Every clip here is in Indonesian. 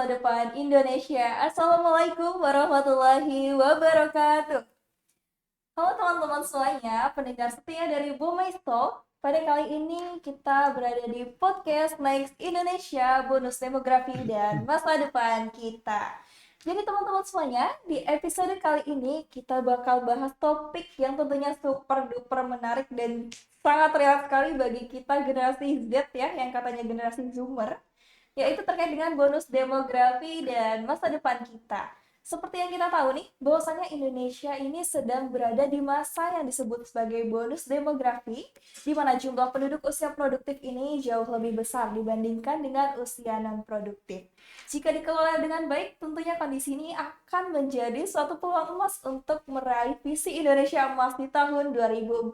masa depan Indonesia. Assalamualaikum warahmatullahi wabarakatuh. Halo teman-teman semuanya, pendengar setia dari Bomaisto. Pada kali ini kita berada di podcast Next Indonesia, bonus demografi dan masa depan kita. Jadi teman-teman semuanya, di episode kali ini kita bakal bahas topik yang tentunya super duper menarik dan sangat relate sekali bagi kita generasi Z ya, yang katanya generasi Zoomer, yaitu terkait dengan bonus demografi dan masa depan kita. Seperti yang kita tahu nih, bahwasanya Indonesia ini sedang berada di masa yang disebut sebagai bonus demografi, di mana jumlah penduduk usia produktif ini jauh lebih besar dibandingkan dengan usia non-produktif. Jika dikelola dengan baik, tentunya kondisi ini akan menjadi suatu peluang emas untuk meraih visi Indonesia emas di tahun 2045.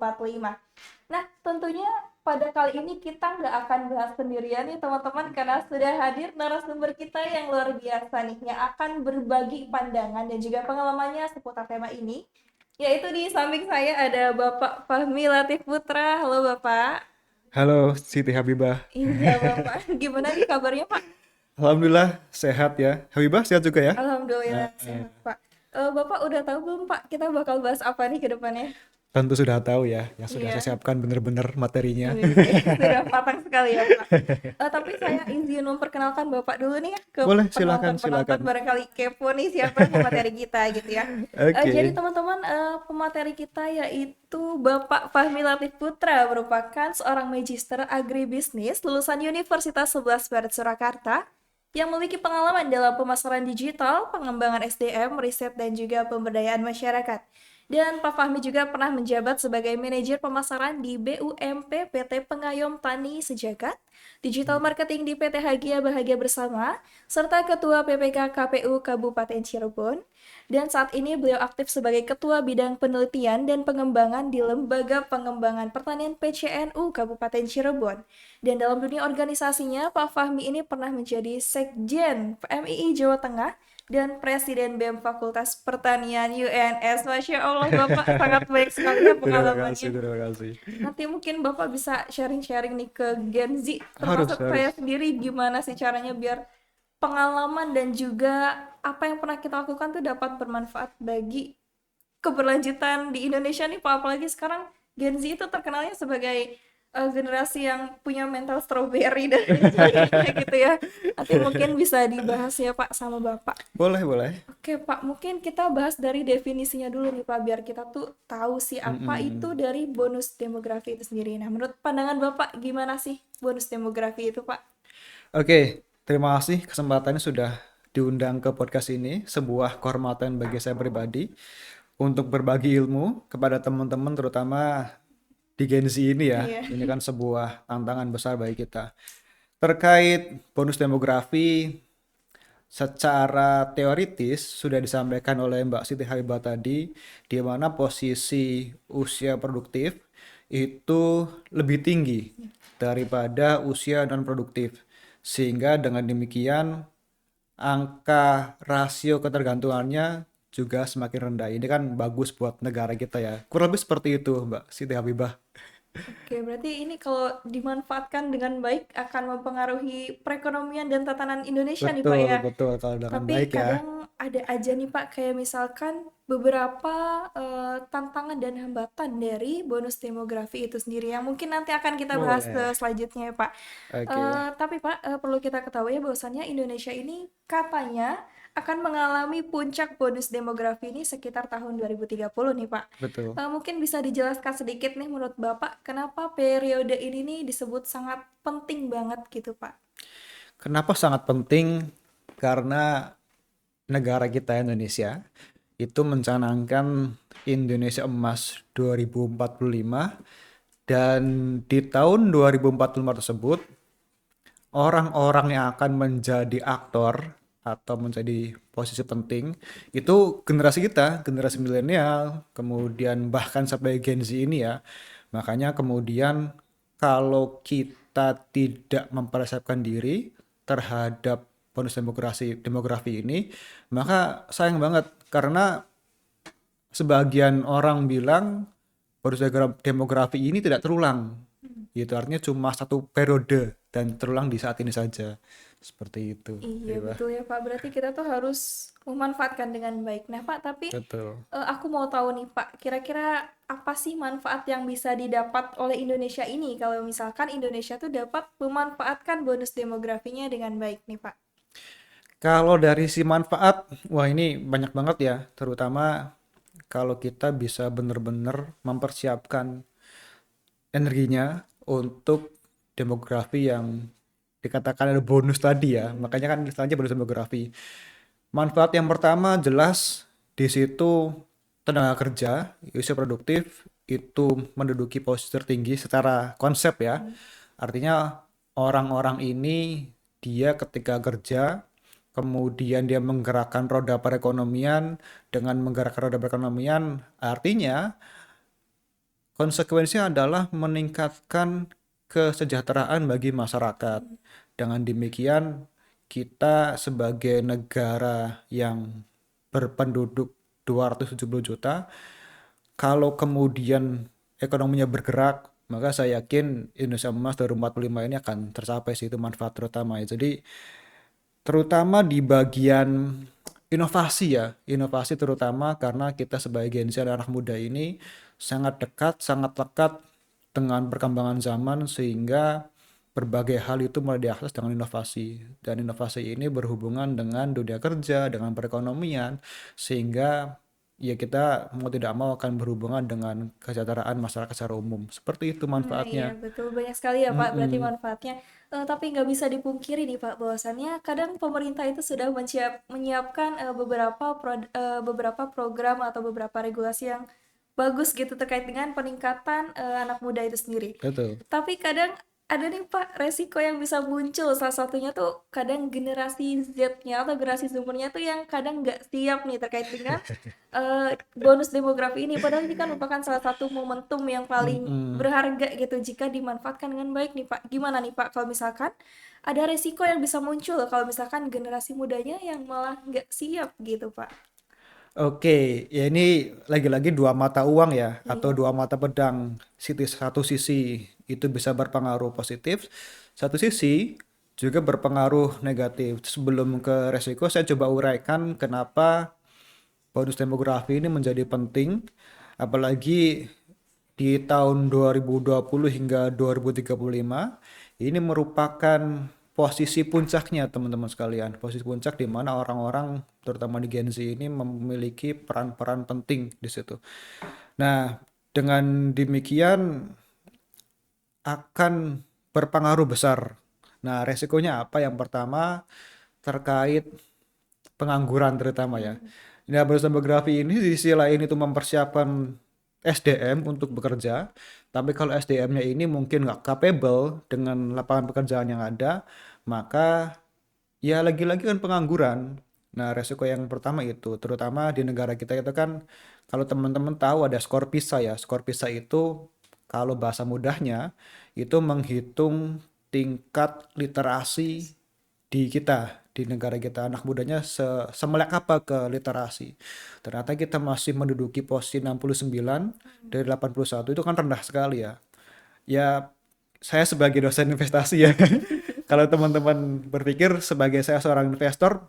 Nah, tentunya pada kali ini kita nggak akan bahas sendirian nih teman-teman, karena sudah hadir narasumber kita yang luar biasa nih, yang akan berbagi pandangan dan juga pengalamannya seputar tema ini. Yaitu di samping saya ada Bapak Fahmi Latif Putra. Halo Bapak. Halo Siti Habibah. Iya Bapak, gimana nih kabarnya Pak? Alhamdulillah sehat ya. Habibah sehat juga ya? Alhamdulillah sehat Pak. Bapak udah tahu belum Pak, kita bakal bahas apa nih ke depannya? Tentu sudah tahu ya, yang sudah saya Iya. siapkan benar-benar materinya. Sudah matang sekali ya Pak. Tapi saya izin memperkenalkan Bapak dulu nih ya ke Boleh, silakan, penonton-penonton, silakan. barangkali kepo nih siapa pemateri kita gitu ya. Jadi Oke. teman-teman, pemateri kita yaitu Bapak Fahmi Latif Putra, merupakan seorang magister agribisnis lulusan Universitas 11 Barat Surakarta yang memiliki pengalaman dalam pemasaran digital, pengembangan SDM, riset, dan juga pemberdayaan masyarakat. Dan Pak Fahmi juga pernah menjabat sebagai manajer pemasaran di BUMP PT Pengayom Tani Sejagat, digital marketing di PT Hagia Bahagia Bersama, serta Ketua PPK KPU Kabupaten Cirebon. Dan saat ini beliau aktif sebagai Ketua Bidang Penelitian dan Pengembangan di Lembaga Pengembangan Pertanian PCNU Kabupaten Cirebon. Dan dalam dunia organisasinya, Pak Fahmi ini pernah menjadi Sekjen PMII Jawa Tengah dan Presiden BEM Fakultas Pertanian UNS. Masya Allah, Bapak sangat baik sekali ya Terima kasih, pengalamannya. terima kasih. Nanti mungkin Bapak bisa sharing-sharing nih ke Gen Z, Harus, termasuk saya harus. sendiri, gimana sih caranya biar pengalaman dan juga apa yang pernah kita lakukan tuh dapat bermanfaat bagi keberlanjutan di Indonesia nih Pak. Apalagi sekarang Gen Z itu terkenalnya sebagai generasi yang punya mental strawberry dan lain sebagainya gitu ya. Nanti mungkin bisa dibahas ya Pak sama Bapak. Boleh, boleh. Oke Pak, mungkin kita bahas dari definisinya dulu nih Pak, biar kita tuh tahu sih apa itu Mm-mm. dari bonus demografi itu sendiri. Nah, menurut pandangan Bapak gimana sih bonus demografi itu Pak? Oke, terima kasih kesempatannya sudah diundang ke podcast ini. Sebuah kehormatan bagi saya pribadi untuk berbagi ilmu kepada teman-teman terutama di Gen Z ini ya. Iya. Ini kan sebuah tantangan besar bagi kita. Terkait bonus demografi, secara teoritis sudah disampaikan oleh Mbak Siti Habibah tadi, di mana posisi usia produktif itu lebih tinggi daripada usia non produktif. Sehingga dengan demikian angka rasio ketergantungannya juga semakin rendah. Ini kan bagus buat negara kita ya. Kurang lebih seperti itu, Mbak Siti Habibah. Oke, berarti ini kalau dimanfaatkan dengan baik akan mempengaruhi perekonomian dan tatanan Indonesia nih Pak Betul, ya. betul kalau dengan Tapi baik ya. kadang ada aja nih Pak, kayak misalkan beberapa tantangan dan hambatan dari bonus demografi itu sendiri yang mungkin nanti akan kita bahas Boleh. selanjutnya ya Pak. Oke. Tapi Pak, perlu kita ketahui ya bahwasannya Indonesia ini katanya akan mengalami puncak bonus demografi ini sekitar tahun 2030 nih Pak. Betul. Mungkin bisa dijelaskan sedikit nih menurut Bapak, kenapa periode ini nih disebut sangat penting banget gitu Pak? Kenapa sangat penting? Karena negara kita Indonesia itu mencanangkan Indonesia Emas 2045 dan di tahun 2045 tersebut orang-orang yang akan menjadi aktor atau menjadi posisi penting itu generasi kita, generasi milenial, kemudian bahkan sampai Gen Z ini ya. Makanya kemudian kalau kita tidak mempersiapkan diri terhadap bonus demografi ini, maka sayang banget karena sebagian orang bilang bonus demografi ini tidak terulang. Gitu artinya cuma satu periode dan terulang di saat ini saja. Seperti itu. Iya Iya, betul ya Pak, berarti kita tuh harus memanfaatkan dengan baik. Nah Pak, tapi betul. aku mau tahu nih Pak, kira-kira apa sih manfaat yang bisa didapat oleh Indonesia ini kalau misalkan Indonesia tuh dapat memanfaatkan bonus demografinya dengan baik nih Pak? Kalau dari si manfaat, wah ini banyak banget ya, terutama kalau kita bisa benar-benar mempersiapkan energinya untuk demografi yang dikatakan ada bonus tadi ya. Makanya kan istilahnya bonus demografi. Manfaat yang pertama jelas di situ tenaga kerja, usia produktif itu menduduki posisi tertinggi secara konsep ya. Artinya orang-orang ini dia ketika kerja kemudian dia menggerakkan roda perekonomian, dengan menggerakkan roda perekonomian artinya konsekuensinya adalah meningkatkan kesejahteraan bagi masyarakat. Dengan demikian, kita sebagai negara yang berpenduduk 270 juta, kalau kemudian ekonominya bergerak, maka saya yakin Indonesia Emas 2045 ini akan tercapai sih, itu manfaat terutama ya. Jadi terutama di bagian inovasi ya, inovasi terutama karena kita sebagai Gen Z dan anak muda ini sangat dekat, sangat lekat dengan perkembangan zaman sehingga berbagai hal itu mulai diakses dengan inovasi. Dan inovasi ini berhubungan dengan dunia kerja, dengan perekonomian, sehingga ya kita mau tidak mau akan berhubungan dengan kesejahteraan masyarakat secara umum. Seperti itu Nah, iya manfaatnya. betul banyak sekali ya Pak berarti Mm-mm. manfaatnya. Tapi nggak bisa dipungkiri nih Pak bahwasannya kadang pemerintah itu sudah menyiapkan beberapa program atau beberapa regulasi yang bagus gitu terkait dengan peningkatan anak muda itu sendiri. Betul. Tapi kadang ada nih Pak resiko yang bisa muncul, salah satunya tuh kadang generasi Z-nya atau generasi Zoomer-nya tuh yang kadang nggak siap nih terkait dengan bonus demografi ini. Padahal ini kan merupakan salah satu momentum yang paling Mm-mm. berharga gitu jika dimanfaatkan dengan baik nih Pak. Gimana nih Pak kalau misalkan ada resiko yang bisa muncul kalau misalkan generasi mudanya yang malah nggak siap gitu Pak? Oke, ya ini lagi-lagi dua mata uang ya, atau Iya. dua mata pedang. Satu sisi itu bisa berpengaruh positif, satu sisi juga berpengaruh negatif. Sebelum ke resiko, saya coba uraikan kenapa bonus demografi ini menjadi penting, apalagi di tahun 2020 hingga 2035. Ini merupakan posisi puncaknya teman-teman sekalian. Posisi puncak di mana orang-orang terutama di Gen Z ini memiliki peran-peran penting di situ. Nah, dengan demikian akan berpengaruh besar. Nah, resikonya apa? Yang pertama terkait pengangguran terutama ya. Nah, bonus demografi ini di sisi lain itu mempersiapkan SDM untuk bekerja, tapi kalau SDM-nya ini mungkin nggak capable dengan lapangan pekerjaan yang ada, maka ya lagi-lagi kan pengangguran. Nah, resiko yang pertama itu, terutama di negara kita itu kan, kalau teman-teman tahu ada skor PISA ya. Skor PISA itu kalau bahasa mudahnya itu menghitung tingkat literasi di kita, di negara kita, anak mudanya semelek apa ke literasi. Ternyata kita masih menduduki posisi 69 dari 81, itu kan rendah sekali ya. Ya, saya sebagai dosen investasi ya, kalau teman-teman berpikir sebagai saya seorang investor,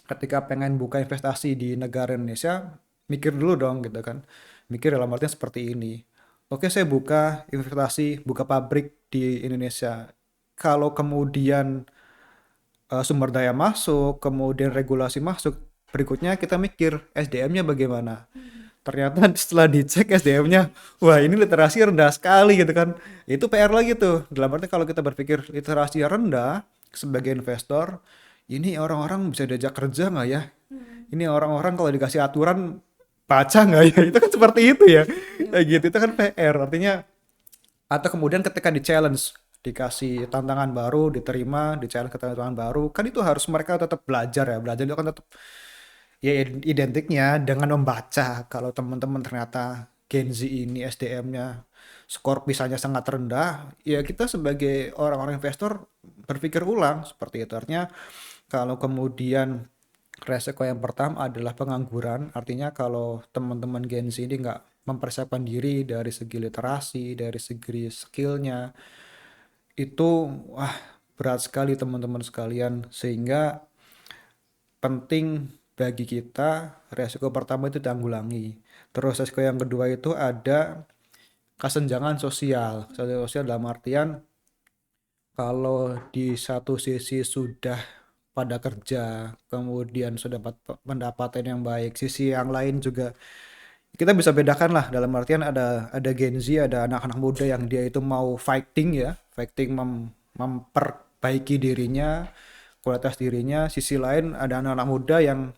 ketika pengen buka investasi di negara Indonesia, mikir dulu dong gitu kan. Mikir dalam artinya seperti ini. Oke, saya buka investasi, buka pabrik di Indonesia. Kalau kemudian sumber daya masuk, kemudian regulasi masuk, berikutnya kita mikir SDM-nya bagaimana. Ternyata setelah dicek SDM-nya, wah ini literasi rendah sekali gitu kan. Itu PR lagi tuh. Dalam arti kalau kita berpikir literasi rendah sebagai investor, ini orang-orang bisa diajak kerja nggak ya? Ini orang-orang kalau dikasih aturan baca nggak ya? Itu kan seperti itu ya. Kayak gitu, itu kan PR. Artinya, atau kemudian ketika di challenge, dikasih tantangan baru, diterima, di challenge ke tantangan baru, kan itu harus mereka tetap belajar ya. Belajar itu kan tetap ya identiknya dengan membaca. Kalau teman-teman ternyata Gen Z ini SDM-nya skor pisahnya sangat rendah, ya kita sebagai orang-orang investor berpikir ulang seperti itu. Artinya kalau kemudian resiko yang pertama adalah pengangguran, artinya kalau teman-teman Gen Z ini nggak mempersiapkan diri dari segi literasi, dari segi skillnya, itu wah berat sekali teman-teman sekalian, sehingga penting bagi kita resiko pertama itu ditanggulangi. Terus resiko yang kedua itu ada kesenjangan sosial. Kesenjangan sosial dalam artian kalau di satu sisi sudah pada kerja, kemudian sudah dapat pendapatan yang baik, sisi yang lain juga kita bisa bedakan lah, dalam artian ada Gen Z, ada anak-anak muda yang dia itu mau fighting ya, fighting memperbaiki dirinya, kualitas dirinya. Sisi lain ada anak-anak muda yang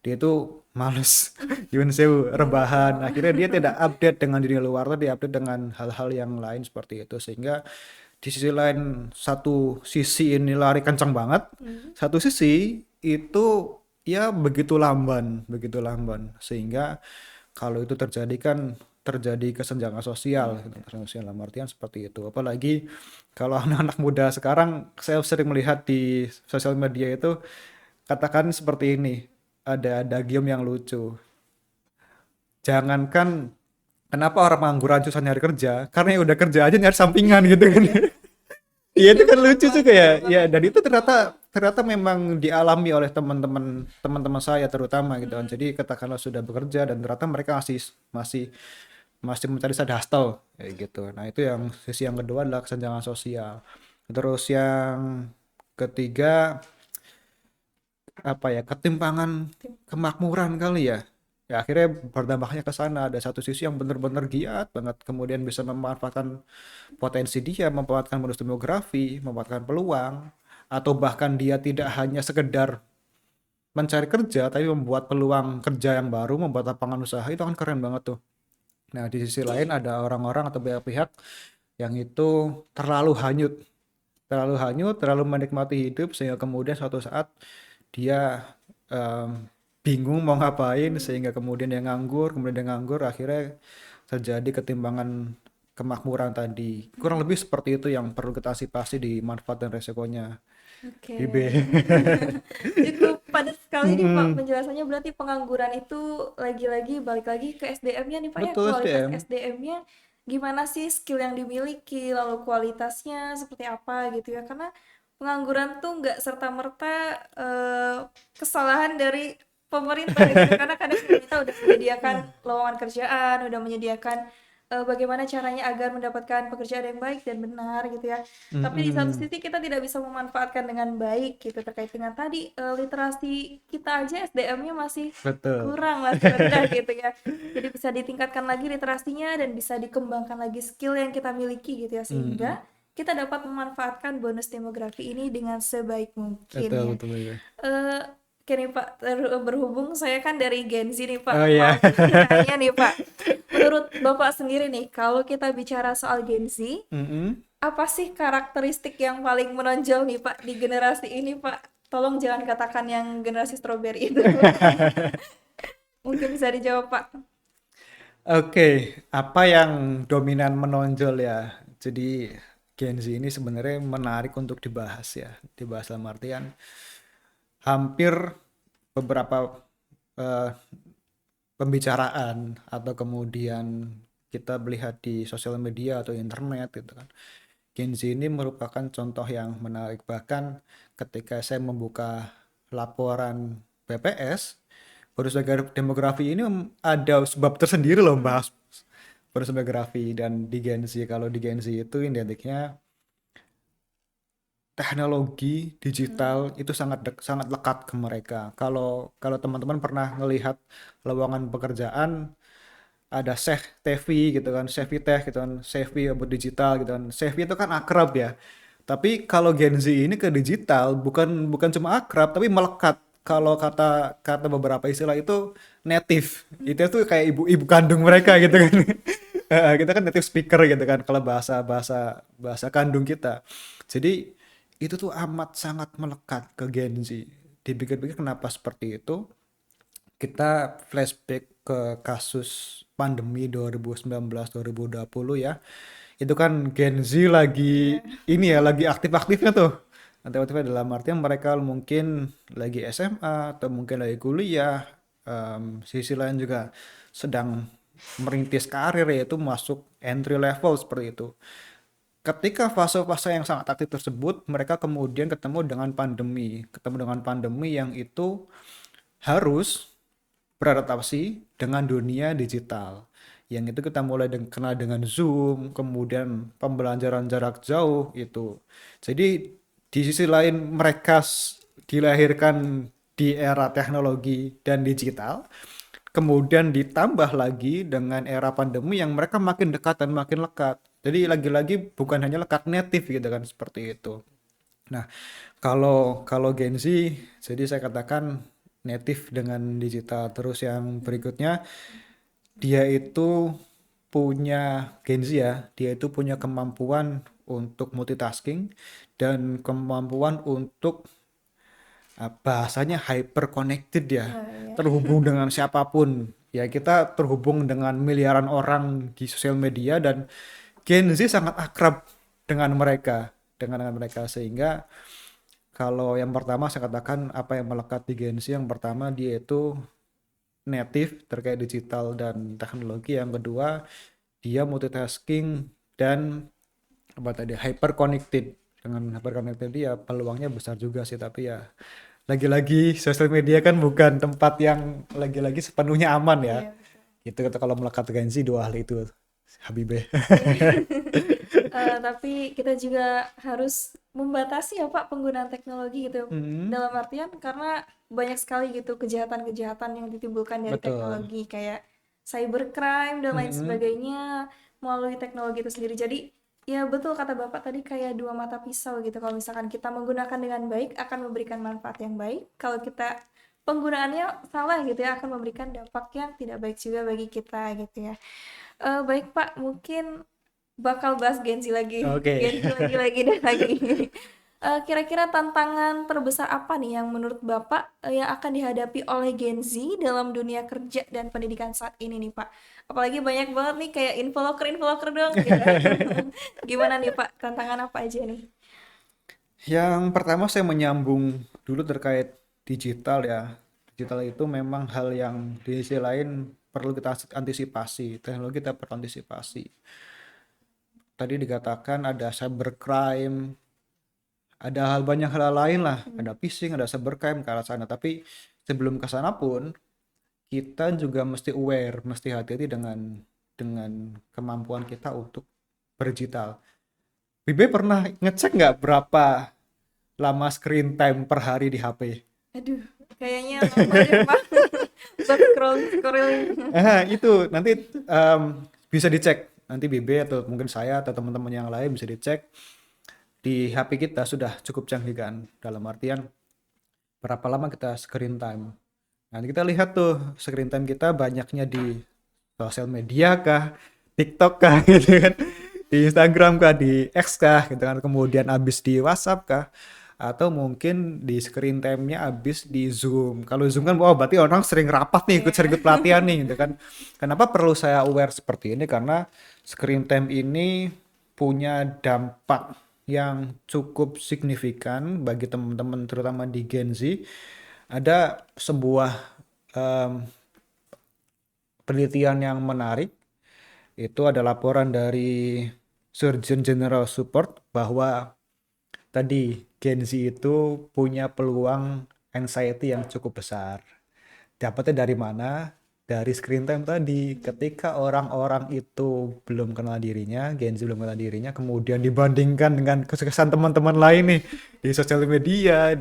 dia itu males yun sewu rebahan, akhirnya dia tidak update dengan dunia luar, tapi update dengan hal-hal yang lain seperti itu, sehingga di sisi lain satu sisi ini lari kencang banget, satu sisi itu ya begitu lamban, sehingga kalau itu terjadi kan terjadi kesenjangan sosial gitu. Kesenjangan sosial dalam artian seperti itu, apalagi kalau anak-anak muda sekarang saya sering melihat di sosial media itu, katakan seperti ini, ada game yang lucu, jangankan kenapa orang pengangguran susah nyari kerja, karena yang udah kerja aja nyari sampingan gitu kan. Iya itu kan lucu juga ya. Ya dan itu ternyata ternyata memang dialami oleh teman-teman saya terutama gitu kan. Jadi katakanlah sudah bekerja dan ternyata mereka masih masih masih mencari side hustle kayak gitu. Nah, itu yang sisi yang kedua adalah kesenjangan sosial. Terus yang ketiga apa ya? Ketimpangan kemakmuran kali ya. Ya akhirnya berdampaknya ke sana. Ada satu sisi yang benar-benar giat banget, kemudian bisa memanfaatkan potensi dia, memanfaatkan bonus demografi, memanfaatkan peluang, atau bahkan dia tidak hanya sekedar mencari kerja, tapi membuat peluang kerja yang baru, membuat lapangan usaha, itu kan keren banget tuh. Nah, di sisi lain ada orang-orang atau pihak-pihak yang itu terlalu hanyut, terlalu menikmati hidup, sehingga kemudian suatu saat dia em, bingung mau ngapain, sehingga kemudian dia nganggur, akhirnya terjadi ketimbangan kemakmuran tadi. Kurang lebih seperti itu yang perlu kita antisipasi di manfaat dan resikonya. Oke. Ibe. Cukup padat sekali nih Pak Mm-mm. penjelasannya, berarti pengangguran itu lagi-lagi balik lagi ke SDM-nya nih Pak ya, Betul kualitas SDM. SDM-nya gimana sih, skill yang dimiliki, lalu kualitasnya seperti apa gitu ya. Karena pengangguran tuh nggak serta-merta kesalahan dari pemerintah gitu ya. Karena kadang pemerintah udah menyediakan lowongan kerjaan, udah menyediakan bagaimana caranya agar mendapatkan pekerjaan yang baik dan benar gitu ya. Tapi di satu Mm-mm. sisi kita tidak bisa memanfaatkan dengan baik gitu, terkait dengan tadi literasi kita aja SDM-nya masih Betul. kurang, masih rendah gitu ya. Jadi bisa ditingkatkan lagi literasinya dan bisa dikembangkan lagi skill yang kita miliki gitu ya, Mm-mm. sehingga kita dapat memanfaatkan bonus demografi ini dengan sebaik mungkin Betul, ya. betul, betul. Eh, Oke nih Pak, berhubung saya kan dari Gen Z nih Oh Pak, iya. mau nanya nih Pak, menurut Bapak sendiri nih, kalau kita bicara soal Gen Z, Mm-mm. apa sih karakteristik yang paling menonjol nih Pak di generasi ini Pak? Tolong jangan katakan yang generasi strawberry itu. Mungkin bisa dijawab Pak. Oke, apa yang dominan menonjol ya? Jadi Gen Z ini sebenarnya menarik untuk dibahas ya. Dibahas dalam artian hampir beberapa eh, pembicaraan atau kemudian kita melihat di sosial media atau internet gitu kan. Gen Z ini merupakan contoh yang menarik. Bahkan ketika saya membuka laporan BPS, bonus demografi ini ada sebab tersendiri loh membahas bonus demografi. Dan di Gen Z, kalau di Gen Z itu identiknya teknologi digital itu sangat lekat ke mereka. Kalau kalau teman-teman pernah melihat lowongan pekerjaan, ada Chef Tevi gitu kan, Chef Tech gitu kan, Chevy buat digital gitu kan. Chevy itu kan akrab ya. Tapi kalau Gen Z ini ke digital bukan bukan cuma akrab tapi melekat. Kalau kata kata beberapa istilah itu native. Itu tuh kayak ibu kandung mereka gitu kan. Kita kan native speaker gitu kan kalau bahasa bahasa bahasa kandung kita. Jadi itu tuh amat sangat melekat ke Gen Z. Dipikir-pikir kenapa seperti itu? Kita flashback ke kasus pandemi 2019-2020 ya. Itu kan Gen Z lagi Iya. ini ya, lagi aktif-aktifnya tuh. Aktif-aktifnya dalam artian mereka mungkin lagi SMA atau mungkin lagi kuliah. Sisi lain juga sedang merintis karir, yaitu masuk entry level seperti itu. ketika fase-fase yang sangat aktif tersebut, mereka kemudian ketemu dengan pandemi yang itu harus beradaptasi dengan dunia digital. Yang itu kita mulai kenal dengan Zoom, kemudian pembelajaran jarak jauh itu. Jadi di sisi lain mereka dilahirkan di era teknologi dan digital, kemudian ditambah lagi dengan era pandemi yang mereka makin dekat dan makin lekat. Jadi lagi-lagi bukan hanya lekat native gitu kan seperti itu. Nah, kalau kalau Gen Z, jadi saya katakan native dengan digital. Terus yang berikutnya, dia itu punya Gen Z ya, dia itu punya kemampuan untuk multitasking dan kemampuan untuk bahasanya hyper connected ya, Oh, iya. terhubung dengan siapapun. Ya kita terhubung dengan miliaran orang di sosial media dan Gen Z sangat akrab dengan mereka sehingga kalau yang pertama saya katakan apa yang melekat di Gen Z, yang pertama dia itu native terkait digital dan teknologi, yang kedua dia multitasking dan apa tadi hyper connected. Dengan hyper connected dia peluangnya besar juga sih, tapi ya lagi-lagi sosial media kan bukan tempat yang lagi-lagi sepenuhnya aman ya. Iya, betul. Gitu kata kalau melekat Gen Z dua hal itu Habibie. Tapi kita juga harus membatasi ya Pak penggunaan teknologi gitu. Hmm, Dalam artian karena banyak sekali gitu kejahatan-kejahatan yang ditimbulkan dari betul. teknologi kayak cybercrime dan lain Hmm, sebagainya melalui teknologi itu sendiri. Jadi ya betul kata Bapak tadi kayak dua mata pisau gitu. Kalau misalkan kita menggunakan dengan baik akan memberikan manfaat yang baik. Kalau kita penggunaannya salah gitu ya akan memberikan dampak yang tidak baik juga bagi kita gitu ya. Baik Pak, mungkin bakal bahas Gen Z lagi, oke. Gen Z lagi dan lagi. Kira-kira tantangan terbesar apa nih yang menurut Bapak yang akan dihadapi oleh Gen Z dalam dunia kerja dan pendidikan saat ini nih Pak? Apalagi banyak banget nih kayak influencer dong gitu. Gimana nih Pak? Tantangan apa aja nih? Yang pertama saya menyambung dulu terkait digital ya. Digital itu memang hal yang di sisi lain perlu kita antisipasi. Teknologi kita perlu antisipasi. Tadi dikatakan ada cybercrime, ada banyak hal lain lah. Hmm. Ada phishing, ada cybercrime ke arah sana. Tapi sebelum ke sana pun kita juga mesti aware, mesti hati-hati dengan kemampuan kita untuk berdigital. Bibi pernah ngecek nggak berapa lama screen time per hari di HP? Aduh, kayaknya lama deh Pak. Buat scrolling scrolling. Itu nanti bisa dicek. Nanti Bibi atau mungkin saya atau teman-teman yang lain bisa dicek di HP kita sudah cukup canggih kan. Dalam artian berapa lama kita screen time. Nanti kita lihat tuh screen time kita banyaknya di sosial media kah, TikTok kah gitu kan, di Instagram kah, di X kah gitu kan, kemudian habis di WhatsApp kah, atau mungkin di screen time-nya habis di Zoom. Kalau Zoom kan oh berarti orang sering rapat nih, Iya. sering ikut pelatihan nih gitu kan. Kenapa perlu saya aware seperti ini? Karena screen time ini punya dampak yang cukup signifikan bagi teman-teman terutama di Gen Z. Ada sebuah em, penelitian yang menarik, itu ada laporan dari Surgeon General Support bahwa tadi Gen Z itu punya peluang anxiety yang cukup besar. Dapatnya dari mana? Dari screen time tadi. Ketika orang-orang itu belum kenal dirinya, Gen Z belum kenal dirinya, kemudian dibandingkan dengan kesuksesan teman-teman lain nih di sosial media,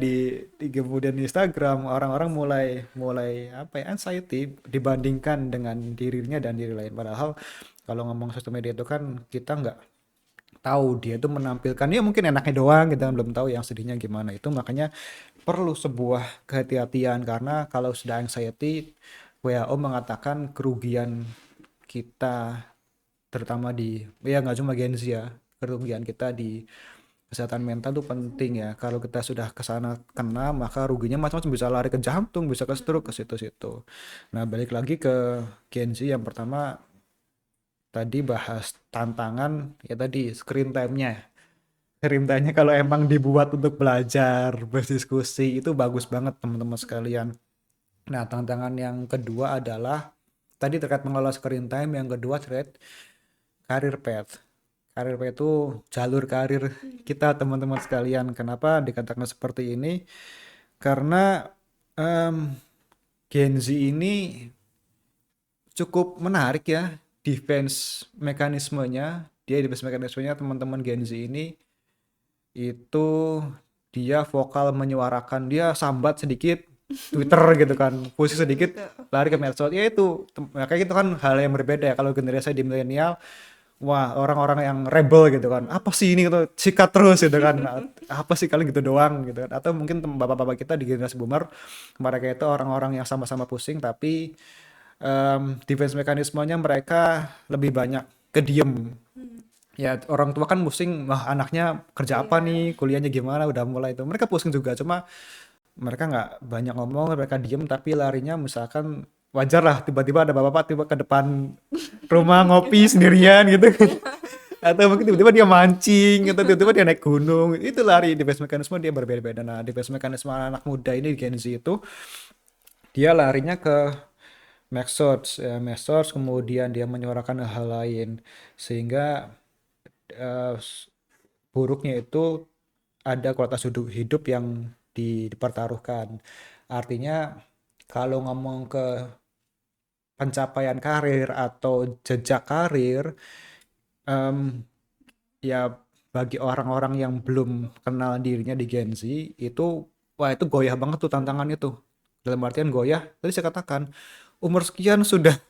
kemudian di Instagram, orang-orang mulai mulai apa ya anxiety dibandingkan dengan dirinya dan diri lain. Padahal kalau ngomong sosial media itu kan kita nggak tahu dia itu menampilkan ya mungkin enaknya doang, kita belum tahu yang sedihnya gimana. Itu makanya perlu sebuah kehati-hatian karena kalau sudah anxiety, WHO mengatakan kerugian kita terutama di ya nggak cuma Gen Z ya, kerugian kita di kesehatan mental tuh penting ya. Kalau kita sudah ke sana kena maka ruginya macam-macam, bisa lari ke jantung, bisa ke stroke, ke situ-situ. Nah balik lagi ke Gen Z, yang pertama tadi bahas tantangan ya, tadi screen time-nya. Screen time-nya kalau emang dibuat untuk belajar, berdiskusi itu bagus banget teman-teman sekalian. Nah, tantangan yang kedua adalah tadi terkait mengelola screen time, yang kedua terkait career path. Karir P itu jalur karir kita teman-teman sekalian. Kenapa dikatakan seperti ini? Karena em, Gen Z ini cukup menarik ya defense mekanismenya. Dia defense mekanismenya teman-teman Gen Z ini itu dia vokal menyuarakan, dia sambat sedikit Twitter gitu kan, push sedikit lari ke medsos. Ya itu kayak gitu kan hal yang berbeda ya kalau generasi di milenial. Wah, orang-orang yang rebel gitu kan. Apa sih ini gitu, sikat terus gitu kan. Nah, apa sih kalian gitu doang gitu kan. Atau mungkin bapak-bapak kita di generasi boomer, mereka itu orang-orang yang sama-sama pusing tapi defense mekanismenya mereka lebih banyak ke diem. Ya orang tua kan pusing, wah anaknya kerja apa Iya. nih, kuliahnya gimana, udah mulai itu. Mereka pusing juga, cuma mereka nggak banyak ngomong, mereka diem tapi larinya misalkan wajar lah tiba-tiba ada bapak-bapak tiba ke depan rumah ngopi sendirian gitu. Atau mungkin tiba-tiba dia mancing atau tiba-tiba dia naik gunung, itu lari defense mekanisme dia berbeda-beda. Nah defense mekanisme anak muda ini di Gen Z itu dia larinya ke medsos ya, medsos kemudian dia menyuarakan hal lain sehingga eh, buruknya itu ada kualitas hidup yang dipertaruhkan. Artinya kalau ngomong ke pencapaian karir atau jejak karir, em, ya bagi orang-orang yang belum kenal dirinya di Gen Z itu, wah itu goyah banget tuh tantangan itu. Dalam artian goyah, tadi saya katakan umur sekian sudah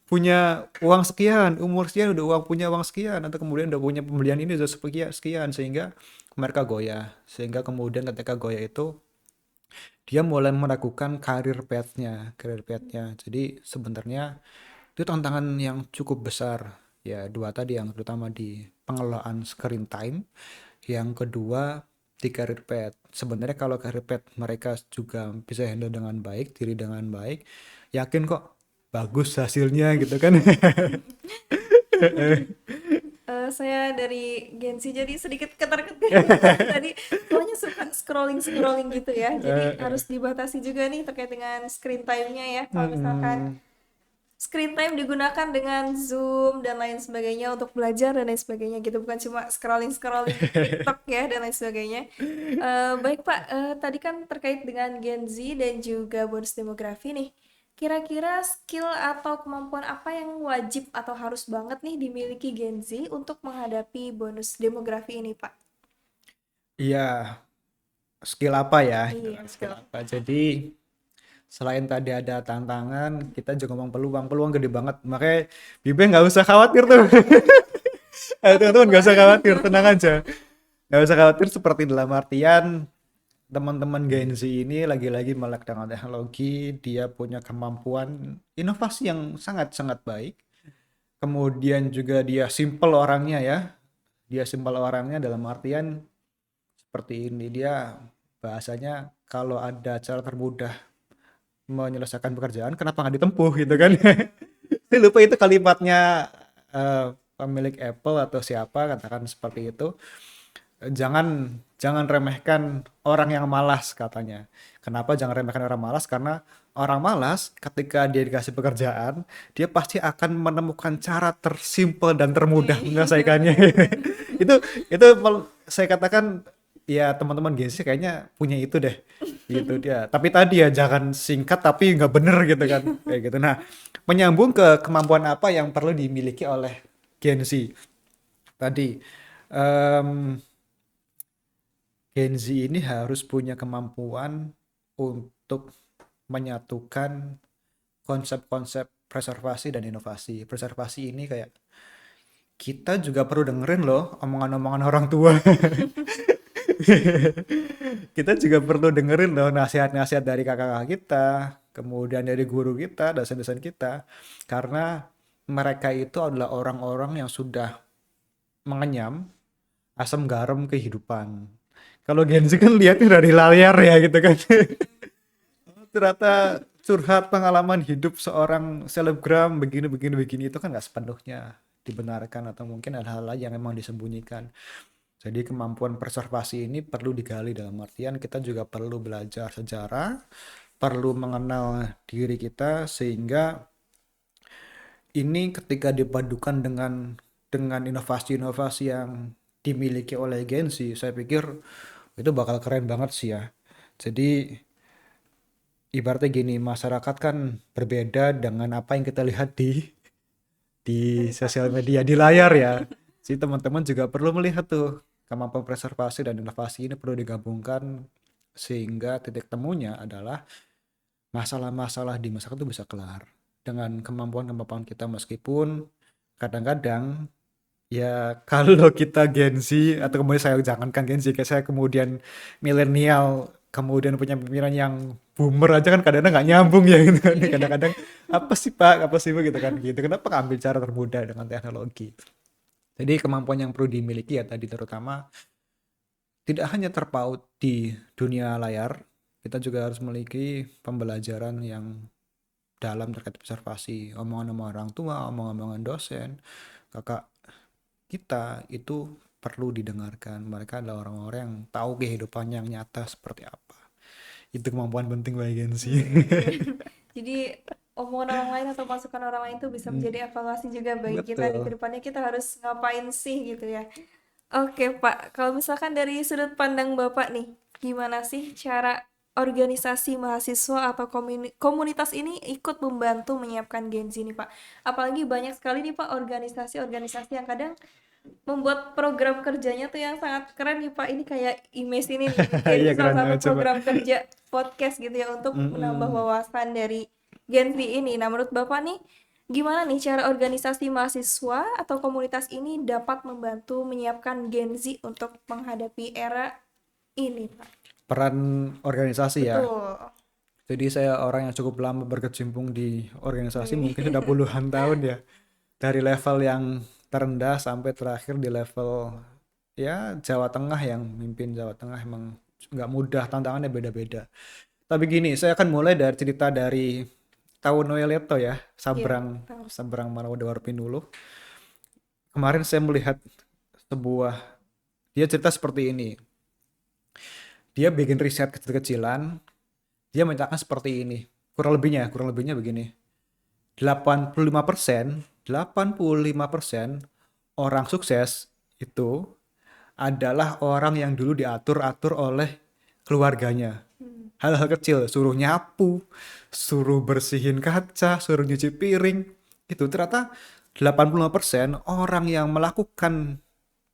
punya uang sekian, umur sekian udah punya uang sekian, atau kemudian udah punya pembelian ini udah sekian, sekian sehingga mereka goyah. Sehingga kemudian ketika goyah itu dia mulai meragukan karir path-nya. Jadi sebenarnya itu tantangan yang cukup besar. Ya, dua tadi yang terutama di pengelolaan screen time, yang kedua di career path. Sebenarnya kalau career path mereka juga bisa handle dengan baik, diri dengan baik, yakin kok bagus hasilnya gitu kan. Saya dari Gen Z jadi sedikit ketar-ketir tadi, soalnya suka scrolling gitu ya, jadi harus dibatasi juga nih terkait dengan screen time-nya ya. Kalau misalkan Mm-mm. screen time digunakan dengan Zoom dan lain sebagainya untuk belajar dan lain sebagainya gitu, bukan cuma scrolling TikTok ya dan lain sebagainya. Baik Pak, tadi kan terkait dengan Gen Z dan juga bonus demografi nih. Kira-kira skill atau kemampuan apa yang wajib atau harus banget nih dimiliki Gen Z untuk menghadapi bonus demografi ini, Pak? Iya, skill apa ya gitu Iya, kan, skill skill. apa. Jadi selain tadi ada tantangan, kita juga ngomong peluang, peluang gede banget. Makanya Bibe nggak usah khawatir tuh. Ayo Apa tuh, teman-teman nggak Pak? usah khawatir, tenang aja. Nggak usah khawatir seperti dalam artian teman-teman Gen Z ini lagi-lagi melek dengan teknologi, dia punya kemampuan inovasi yang sangat-sangat baik. Kemudian juga dia simple orangnya ya. Dia simple orangnya dalam artian seperti ini. Dia bahasanya kalau ada cara termudah menyelesaikan pekerjaan, kenapa nggak ditempuh gitu kan? Saya lupa itu kalimatnya pemilik Apple atau siapa katakan seperti itu. Jangan jangan remehkan orang yang malas katanya. Kenapa jangan remehkan orang malas? Karena orang malas ketika dia dikasih pekerjaan, dia pasti akan menemukan cara tersimpel dan termudah Oke, menyelesaikannya. benar-benar. itu itu saya katakan ya teman-teman Gen Z kayaknya punya itu deh gitu dia. Tapi tadi ya jangan singkat tapi nggak bener gitu kan kayak gitu. Nah, menyambung ke kemampuan apa yang perlu dimiliki oleh Gen Z tadi. Em, Gen Z ini harus punya kemampuan untuk menyatukan konsep-konsep preservasi dan inovasi. Preservasi ini kayak kita juga perlu dengerin loh omongan-omongan orang tua. Kita juga perlu dengerin loh nasihat-nasihat dari kakak-kakak kita, kemudian dari guru kita, dosen-dosen kita. Karena mereka itu adalah orang-orang yang sudah mengenyam asam garam kehidupan. Kalau Gen Z kan lihatnya dari layar ya gitu kan. Ternyata curhat pengalaman hidup seorang selebgram begini begini begini itu kan nggak sepenuhnya dibenarkan atau mungkin hal-hal lain yang memang disembunyikan. Jadi kemampuan preservasi ini perlu digali dalam artian kita juga perlu belajar sejarah, perlu mengenal diri kita sehingga ini ketika dipadukan dengan dengan inovasi-inovasi yang dimiliki oleh Gen Z, saya pikir itu bakal keren banget sih ya. Jadi ibaratnya gini, masyarakat kan berbeda dengan apa yang kita lihat di sosial media, di layar ya. Si teman-teman juga perlu melihat tuh kemampuan preservasi dan inovasi ini perlu digabungkan sehingga titik temunya adalah masalah-masalah di masyarakat itu bisa kelar dengan kemampuan-kemampuan kita, meskipun kadang-kadang ya kalau kita Gen Z atau kemudian saya jangankan Gen Z, kayak saya kemudian milenial kemudian punya pemikiran yang boomer aja kan kadang-kadang nggak nyambung ya gitu kan. Kadang-kadang apa sih Pak, apa sih Pak gitu kan gitu. Kenapa nggak ambil cara termudah dengan teknologi? Jadi kemampuan yang perlu dimiliki ya tadi terutama tidak hanya terpaut di dunia layar, kita juga harus memiliki pembelajaran yang dalam terkait observasi, omongan-omongan orang tua, omongan-omongan dosen, kakak kita itu perlu didengarkan. Mereka adalah orang-orang yang tahu kehidupan yang nyata seperti apa. Itu kemampuan penting bagi Gen Z. Jadi omongan orang lain atau masukan orang lain itu bisa menjadi evaluasi juga bagi kita nih, ke Betul. depannya kita harus ngapain sih gitu ya. Oke Pak, kalau misalkan dari sudut pandang Bapak nih, gimana sih cara organisasi mahasiswa atau komunitas ini ikut membantu menyiapkan Gen Z nih Pak? Apalagi banyak sekali nih Pak organisasi-organisasi yang kadang membuat program kerjanya tuh yang sangat keren nih Pak. Ini kayak image ini nih, bikin Iya salah keren satu banget coba. program kerja podcast gitu ya untuk menambah Mm-mm. wawasan dari Gen Z ini. Nah, menurut Bapak nih, gimana nih cara organisasi mahasiswa atau komunitas ini dapat membantu menyiapkan Gen Z untuk menghadapi era ini, Pak? Peran organisasi ya. Betul. Jadi saya orang yang cukup lama berkecimpung di organisasi, Wih. mungkin sudah puluhan tahun ya. Dari level yang terendah sampai terakhir di level ya Jawa Tengah, yang mimpin Jawa Tengah emang nggak mudah, tantangannya beda-beda. Tapi gini, saya akan mulai dari cerita dari tahun Noeleto ya, Iya, Sabrang tahu. Sabrang Marwada Warpinulu. Kemarin saya melihat sebuah, dia cerita seperti ini. Dia bikin riset kecil-kecilan, dia menceritakan seperti ini. Kurang lebihnya begini. 85% orang sukses itu adalah orang yang dulu diatur-atur oleh keluarganya. Hmm. Hal-hal kecil, suruh nyapu, suruh bersihin kaca, suruh nyuci piring. Itu ternyata 85% orang yang melakukan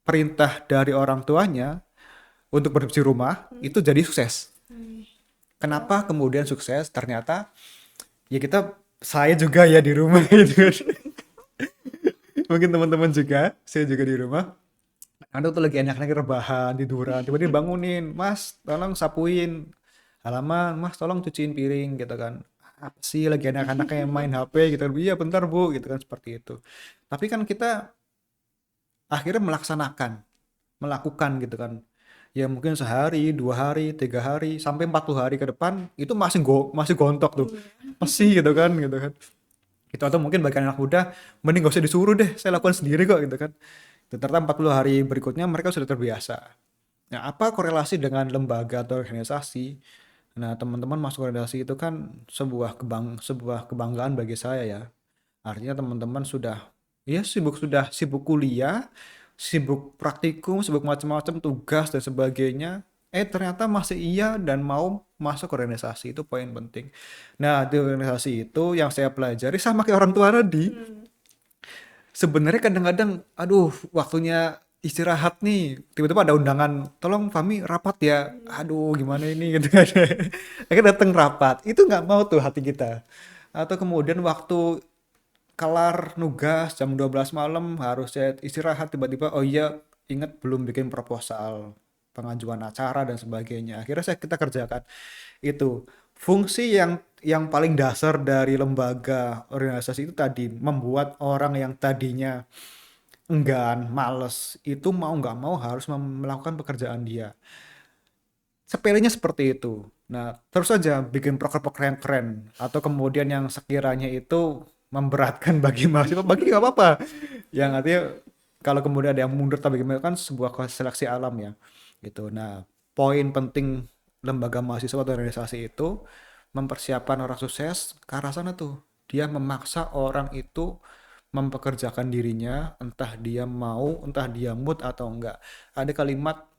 perintah dari orang tuanya untuk bersih rumah Hmm. itu jadi sukses. Hmm. Keren. Kenapa kemudian sukses? Ternyata ya saya juga ya di rumah gitu kan. Mungkin teman-teman juga, saya juga di rumah. Anda tuh lagi enak-enak rebahan, tiduran, tiba-tiba bangunin, Mas, tolong sapuin halaman, Mas, tolong cuciin piring gitu kan. Apa sih lagi anak-anaknya main HP gitu kan. Iya, bentar Bu gitu kan, seperti itu. Tapi kan kita akhirnya melakukan gitu kan. Ya mungkin sehari, 2 hari, 3 hari, sampai 40 hari ke depan itu masih gontok tuh. Iya. Masih gitu kan gitu kan. Itu atau mungkin bagi anak muda mending gak usah disuruh deh, saya lakukan sendiri kok gitu kan. Ternyata 40 hari berikutnya mereka sudah terbiasa. Nah, apa korelasi dengan lembaga atau organisasi? Nah, teman-teman masuk organisasi itu kan sebuah kebanggaan bagi saya ya. Artinya teman-teman sudah sibuk kuliah, sibuk praktikum, sibuk macam-macam tugas dan sebagainya. Ternyata masih iya dan mau masuk organisasi, itu poin penting. Nah, di organisasi itu yang saya pelajari sama kayak orang tua tadi. Hmm. Sebenarnya kadang-kadang, aduh, waktunya istirahat nih, tiba-tiba ada undangan, tolong Fami rapat ya. Aduh, gimana ini gitu kan. Akhirnya datang rapat. Itu nggak mau tuh hati kita. Atau kemudian waktu kelar nugas jam 12 malam harus saya istirahat, tiba-tiba oh iya ingat belum bikin proposal pengajuan acara dan sebagainya. Akhirnya kita kerjakan itu. Fungsi yang paling dasar dari lembaga organisasi itu tadi membuat orang yang tadinya enggan, males, itu mau nggak mau harus melakukan pekerjaan dia. Sepelenya seperti itu. Nah, terus saja bikin proker-proker yang keren atau kemudian yang sekiranya itu memberatkan bagi mahasiswa, bagi nggak apa-apa. Yang artinya kalau kemudian ada yang mundur tapi gimana kan sebuah seleksi alam ya. Gitu. Nah, poin penting lembaga mahasiswa atau organisasi itu mempersiapkan orang sukses ke arah sana tuh. Dia memaksa orang itu mempekerjakan dirinya, entah dia mau, entah dia mood atau enggak. Ada kalimat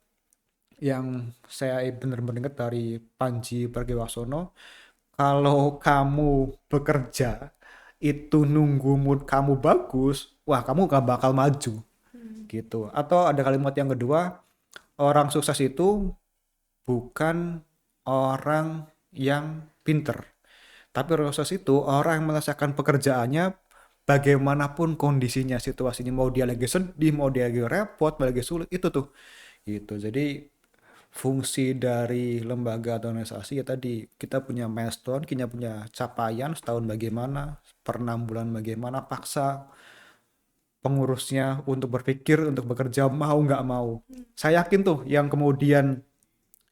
yang saya benar-benar ingat dari Panji Pragiwaksono, kalau kamu bekerja itu nunggu mood kamu bagus, wah kamu gak bakal maju gitu. Atau ada kalimat yang kedua, orang sukses itu bukan orang yang pinter, tapi orang sukses itu orang yang menyelesaikan pekerjaannya bagaimanapun kondisinya, situasinya, mau dia lagi sedih, mau dia lagi repot, mau lagi sulit, itu tuh gitu. Jadi fungsi dari lembaga atau organisasi ya tadi, kita punya milestone, kita punya capaian setahun bagaimana, per 6 bulan bagaimana, paksa pengurusnya untuk berpikir, untuk bekerja, mau nggak mau. Saya yakin tuh yang kemudian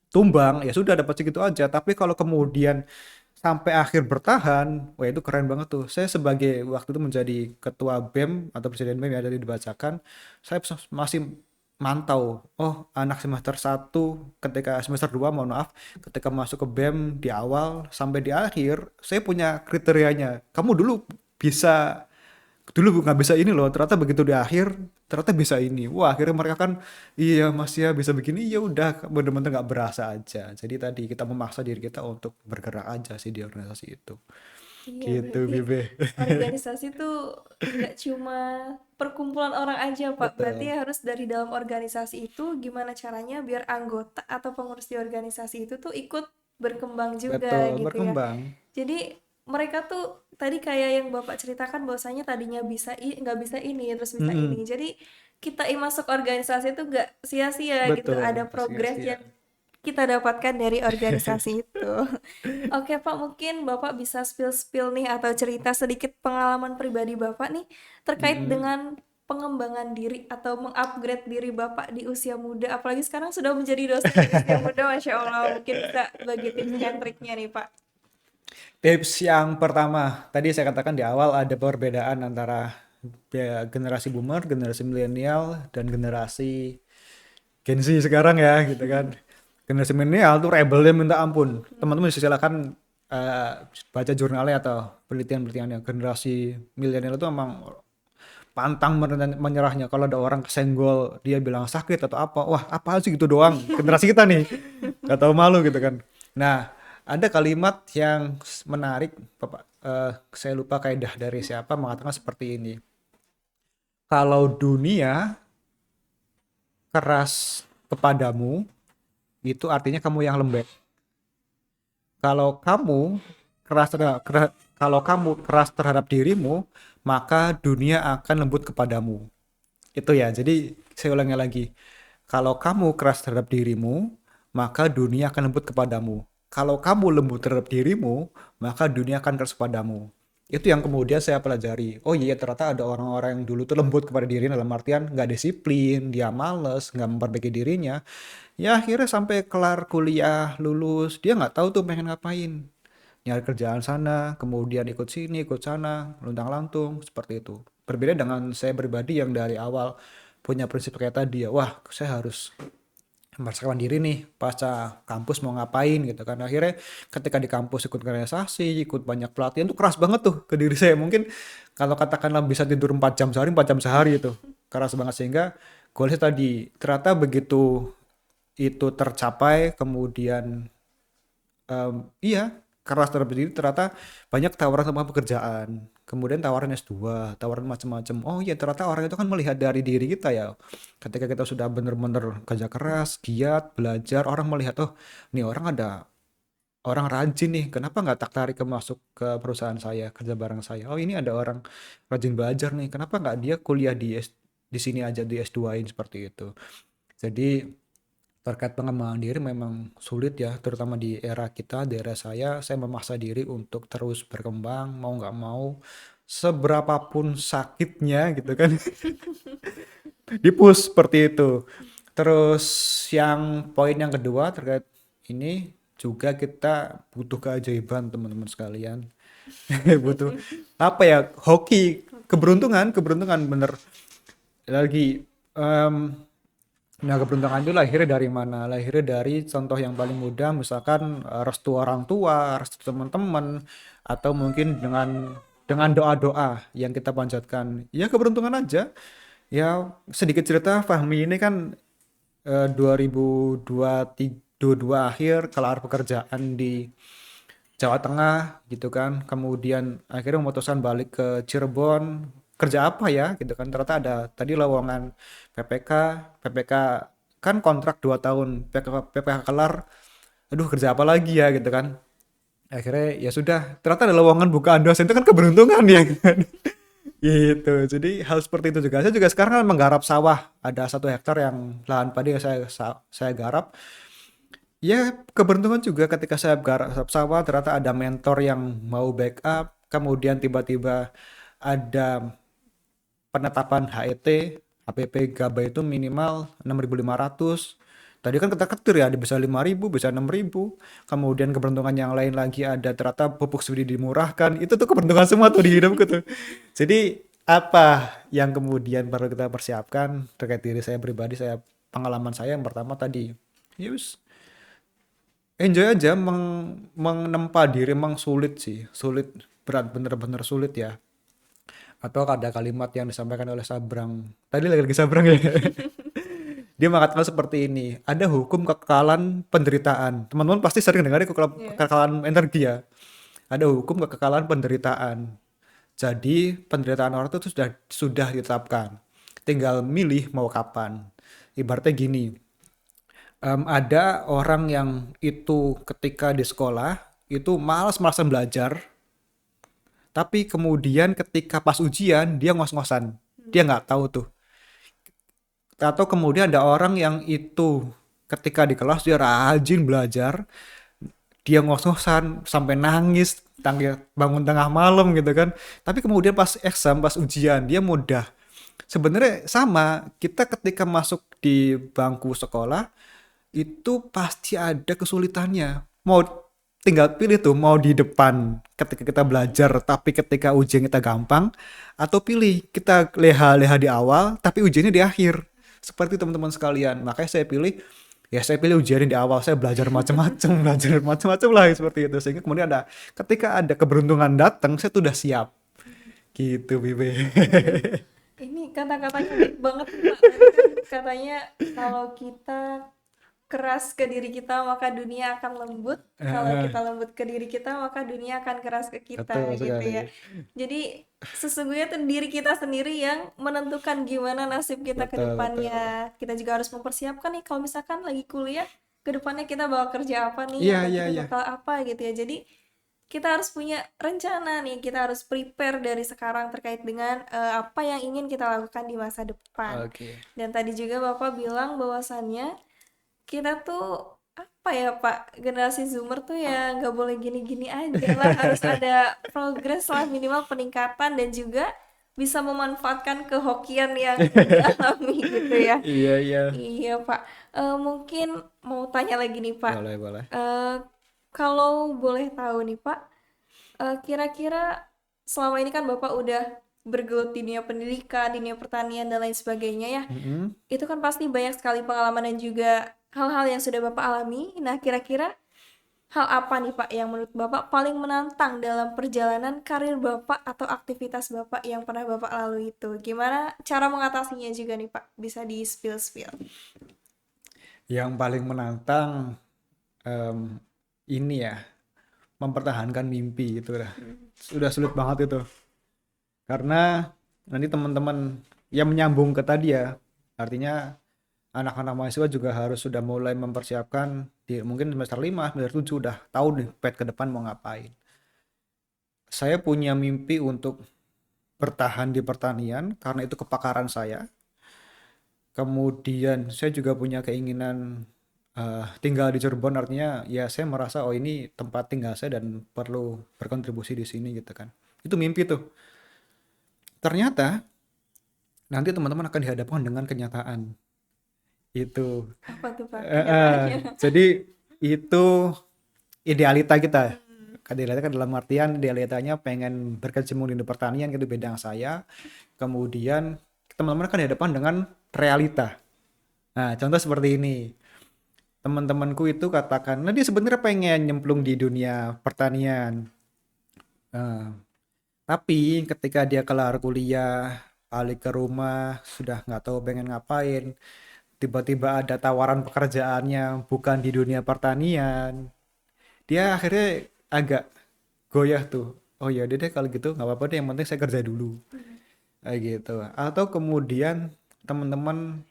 tumbang ya sudah dapat segitu aja, tapi kalau kemudian sampai akhir bertahan, wah itu keren banget tuh. Saya sebagai waktu itu menjadi ketua BEM atau presiden BEM yang ada dibacakan, saya masih mantau, oh anak semester 1 ketika semester 2 mohon maaf, ketika masuk ke BEM di awal sampai di akhir, saya punya kriterianya. Kamu dulu bisa, dulu nggak bisa ini loh, ternyata begitu di akhir ternyata bisa ini. Wah akhirnya mereka kan, iya mas ya bisa begini, ya udah bener-bener nggak berasa aja. Jadi tadi kita memaksa diri kita untuk bergerak aja sih di organisasi itu Iya, gitu berarti Bibe. organisasi tuh nggak cuma perkumpulan orang aja, Pak. Berarti Betul, harus dari dalam organisasi itu gimana caranya biar anggota atau pengurus di organisasi itu tuh ikut berkembang juga betul gitu ya. berkembang. Jadi mereka tuh tadi kayak yang Bapak ceritakan bahwasanya tadinya bisa nggak bisa ini terus bisa ini. Mm-mm. Jadi kita masuk organisasi itu nggak sia-sia gitu. Betul, Ada progres sia-sia. yang kita dapatkan dari organisasi itu. Oke Pak, mungkin Bapak bisa spill-spill nih atau cerita sedikit pengalaman pribadi Bapak nih terkait Mm-mm. dengan pengembangan diri atau mengupgrade diri Bapak di usia muda. Apalagi sekarang sudah menjadi dosen di usia muda, Masya Allah. Mungkin bisa bagi tips and triknya nih Pak. Tips yang pertama, tadi saya katakan di awal ada perbedaan antara ya, generasi boomer, generasi milenial, dan generasi Gen Z sekarang ya gitu kan. Generasi milenial tuh rebelnya minta ampun. Teman-teman silakan baca jurnalnya atau penelitian-penelitiannya. Generasi milenial itu memang pantang menyerahnya. Kalau ada orang kesenggol, dia bilang sakit atau apa. Wah, apa sih gitu doang. Generasi kita nih. Gak tahu malu gitu kan. Nah, ada kalimat yang menarik, Bapak. Saya lupa kaidah dari siapa mengatakan seperti ini. Kalau dunia keras kepadamu, itu artinya kamu yang lembek. Kalau kamu kalau kamu keras terhadap dirimu, maka dunia akan lembut kepadamu. Itu ya. Jadi saya ulangi lagi. Kalau kamu keras terhadap dirimu, maka dunia akan lembut kepadamu. Kalau kamu lembut terhadap dirimu, maka dunia akan keras kepadamu. Itu yang kemudian saya pelajari. Oh iya, ternyata ada orang-orang yang dulu tuh lembut kepada dirinya dalam artian nggak disiplin, dia males, nggak memperbaiki dirinya. Ya akhirnya sampai kelar kuliah, lulus, dia nggak tahu tuh pengen ngapain. Nyari kerjaan sana, kemudian ikut sini, ikut sana, luntang-lantung, seperti itu. Berbeda dengan saya pribadi yang dari awal punya prinsip kayak tadi ya, wah saya harus mempersiapkan diri nih pasca kampus mau ngapain gitu kan. Akhirnya ketika di kampus ikut organisasi, ikut banyak pelatihan tuh keras banget tuh ke diri saya. Mungkin kalau katakanlah bisa tidur 4 jam sehari, 4 jam sehari itu. Keras banget sehingga goalnya tadi ternyata begitu itu tercapai kemudian iya keras terhadap diri ternyata banyak tawaran sama pekerjaan, kemudian tawaran S2, tawaran macam-macam. Oh iya ternyata orang itu kan melihat dari diri kita ya, ketika kita sudah bener-bener kerja keras giat belajar, orang melihat oh nih orang ada orang rajin nih, kenapa nggak tertarik ke masuk ke perusahaan saya kerja bareng saya. Oh ini ada orang rajin belajar nih, kenapa nggak dia kuliah di sini aja di S2-in seperti itu. Jadi terkait pengembangan diri memang sulit ya, terutama di era kita, di era saya memaksa diri untuk terus berkembang, mau nggak mau, seberapapun sakitnya gitu kan, dipus seperti itu. Terus yang poin yang kedua terkait ini juga kita butuh keajaiban teman-teman sekalian. Butuh apa ya, hoki, keberuntungan, keberuntungan bener. Lagi nah keberuntungan itu lahirnya dari mana? Lahirnya dari contoh yang paling mudah, misalkan restu orang tua, restu teman-teman, atau mungkin dengan dengan doa-doa yang kita panjatkan. Ya keberuntungan aja. Ya sedikit cerita, Fahmi ini kan 2022 akhir kelar pekerjaan di Jawa Tengah gitu kan. Kemudian akhirnya memutuskan balik ke Cirebon. Kerja apa ya gitu kan. Ternyata ada tadi lowongan PPK. PPK kan kontrak 2 tahun. PPK kelar. Aduh kerja apa lagi ya gitu kan. Akhirnya ya sudah. Ternyata ada lowongan bukaan dosen. Itu kan keberuntungan ya kan. Gitu. Jadi hal seperti itu juga. Saya juga sekarang kan menggarap sawah. Ada 1 hektar yang lahan padi yang saya garap. Ya, keberuntungan juga ketika saya garap sawah ternyata ada mentor yang mau backup, kemudian tiba-tiba ada penetapan HET, HPP Gaba itu minimal 6.500. Tadi kan ketar-ketir ya, bisa 5.000, bisa 6.000. Kemudian keberuntungan yang lain lagi ada ternyata pupuk subsidi dimurahkan. Itu tuh keberuntungan semua tuh di hidupku tuh. Jadi apa yang kemudian perlu kita persiapkan terkait diri saya pribadi, pengalaman saya yang pertama tadi. Yes, enjoy aja menempa diri emang sulit sih, sulit berat bener-bener sulit ya. Atau ada kalimat yang disampaikan oleh Sabrang. Tadi lagi Sabrang ya. Dia mengatakan seperti ini, ada hukum kekekalan penderitaan. Teman-teman pasti sering dengar Iya. kekekalan energi ya. Ada hukum kekekalan penderitaan. Jadi penderitaan orang itu sudah ditetapkan. Tinggal milih mau kapan. Ibaratnya gini, ada orang yang itu ketika di sekolah itu malas-malasan belajar, tapi kemudian ketika pas ujian dia ngos-ngosan, dia nggak tahu tuh. Atau kemudian ada orang yang itu ketika di kelas dia rajin belajar, dia ngos-ngosan sampai nangis, bangun tengah malam gitu kan. Tapi kemudian pas exam, pas ujian dia mudah. Sebenarnya sama, kita ketika masuk di bangku sekolah itu pasti ada kesulitannya. Mau tinggal pilih tuh, mau di depan ketika kita belajar tapi ketika ujian kita gampang, atau pilih kita leha-leha di awal tapi ujiannya di akhir. Seperti teman-teman sekalian. Makanya saya pilih ujiannya di awal. Saya belajar macam-macam, belajar macam-macam lah seperti itu. Sehingga kemudian ketika ada keberuntungan datang, saya tuh udah siap. Gitu, Bibi. Ini kata-katanya deep banget nih Pak. Tadi kan katanya kalau kita keras ke diri kita maka dunia akan lembut. Kalau kita lembut ke diri kita maka dunia akan keras ke Betul kita gitu sekali. ya. Jadi sesungguhnya tuh diri kita sendiri yang menentukan gimana nasib kita ke Betul, betul. depannya. Kita juga harus mempersiapkan nih kalau misalkan lagi kuliah ke depannya kita bakal kerja apa nih Iya, atau iya, kita iya. bakal apa gitu ya. Jadi kita harus punya rencana nih, kita harus prepare dari sekarang terkait dengan apa yang ingin kita lakukan di masa depan. Oke. Dan tadi juga Bapak bilang bahwasannya kita tuh apa ya Pak, generasi Zoomer tuh ya nggak boleh gini-gini aja lah, harus ada progres lah, minimal peningkatan dan juga bisa memanfaatkan kehokian yang dialami gitu ya. Iya, iya. Iya Pak. Mungkin mau tanya lagi nih Pak. Boleh, boleh. Eh, Kalau boleh tahu nih Pak, kira-kira selama ini kan Bapak udah bergelut di dunia pendidikan, di dunia pertanian dan lain sebagainya ya. Mm-mm. Itu kan pasti banyak sekali pengalaman dan juga hal-hal yang sudah Bapak alami. Nah, kira-kira hal apa nih Pak yang menurut Bapak paling menantang dalam perjalanan karir Bapak atau aktivitas Bapak yang pernah Bapak lalui itu? Gimana cara mengatasinya juga nih Pak? Bisa di spill-spill. Yang paling menantang em, ini ya, mempertahankan mimpi itu udah sudah sulit banget itu. Karena nanti teman-teman yang menyambung ke tadi ya, artinya anak-anak mahasiswa juga harus sudah mulai mempersiapkan di mungkin semester 5, semester 7 udah tahu nih pet ke depan mau ngapain. Saya punya mimpi untuk bertahan di pertanian karena itu kepakaran saya. Kemudian saya juga punya keinginan tinggal di Cirebon, artinya ya saya merasa oh ini tempat tinggal saya dan perlu berkontribusi di sini gitu kan. Itu mimpi tuh. Ternyata nanti teman-teman akan dihadapkan dengan kenyataan. Itu. Apa tuh Pak Eh, eh, kenyataannya? jadi itu idealita kita. Idealita kan dalam artian idealitanya pengen berkecimpung di pertanian gitu bidang saya. Kemudian teman-teman akan dihadapkan dengan realita. Nah, contoh seperti ini. Teman-temanku itu katakan, nah dia sebenarnya pengen nyemplung di dunia pertanian. Nah, Tapi ketika dia kelar kuliah, balik ke rumah, sudah nggak tahu pengen ngapain, tiba-tiba ada tawaran pekerjaannya bukan di dunia pertanian, dia akhirnya agak goyah tuh. Oh ya udah deh kalau gitu nggak apa-apa deh, yang penting saya kerja dulu. Kayak gitu. Atau kemudian teman-teman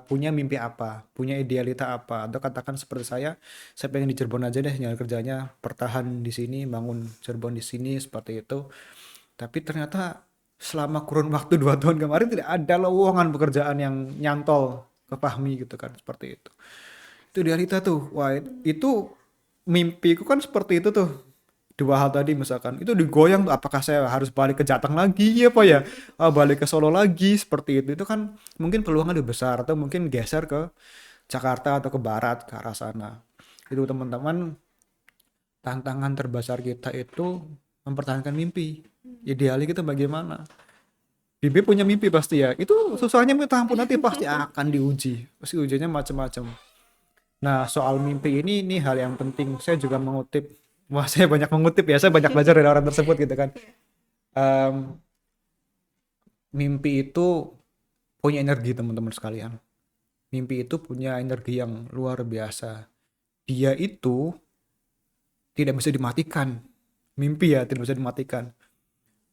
punya mimpi apa, punya idealita apa, atau katakan seperti saya pengen di Cirebon aja deh nyari kerjanya, bertahan di sini, bangun Cirebon di sini seperti itu. Tapi ternyata selama kurun waktu 2 tahun kemarin tidak ada lowongan pekerjaan yang nyantol ke Fahmi gitu kan, seperti itu. Itu realita tuh. Wah, itu mimpiku kan seperti itu tuh. Dua hal tadi misalkan itu digoyang tuh, apakah saya harus balik ke Jateng lagi apa ya, balik ke Solo lagi seperti itu kan mungkin peluangnya lebih besar, atau mungkin geser ke Jakarta atau ke barat ke arah sana. Itu teman-teman, tantangan terbesar kita itu mempertahankan mimpi. Idealnya kita bagaimana? Bibi punya mimpi pasti ya. Itu susahnya minta ampun, nanti pasti akan diuji. Pasti ujiannya macam-macam. Nah, soal mimpi ini hal yang penting. Saya juga mengutip. Wah, saya banyak mengutip ya. Saya banyak belajar dari orang tersebut gitu kan. Em, Mimpi itu punya energi teman-teman sekalian. Mimpi itu punya energi yang luar biasa. Dia itu tidak bisa dimatikan. Mimpi ya tidak bisa dimatikan.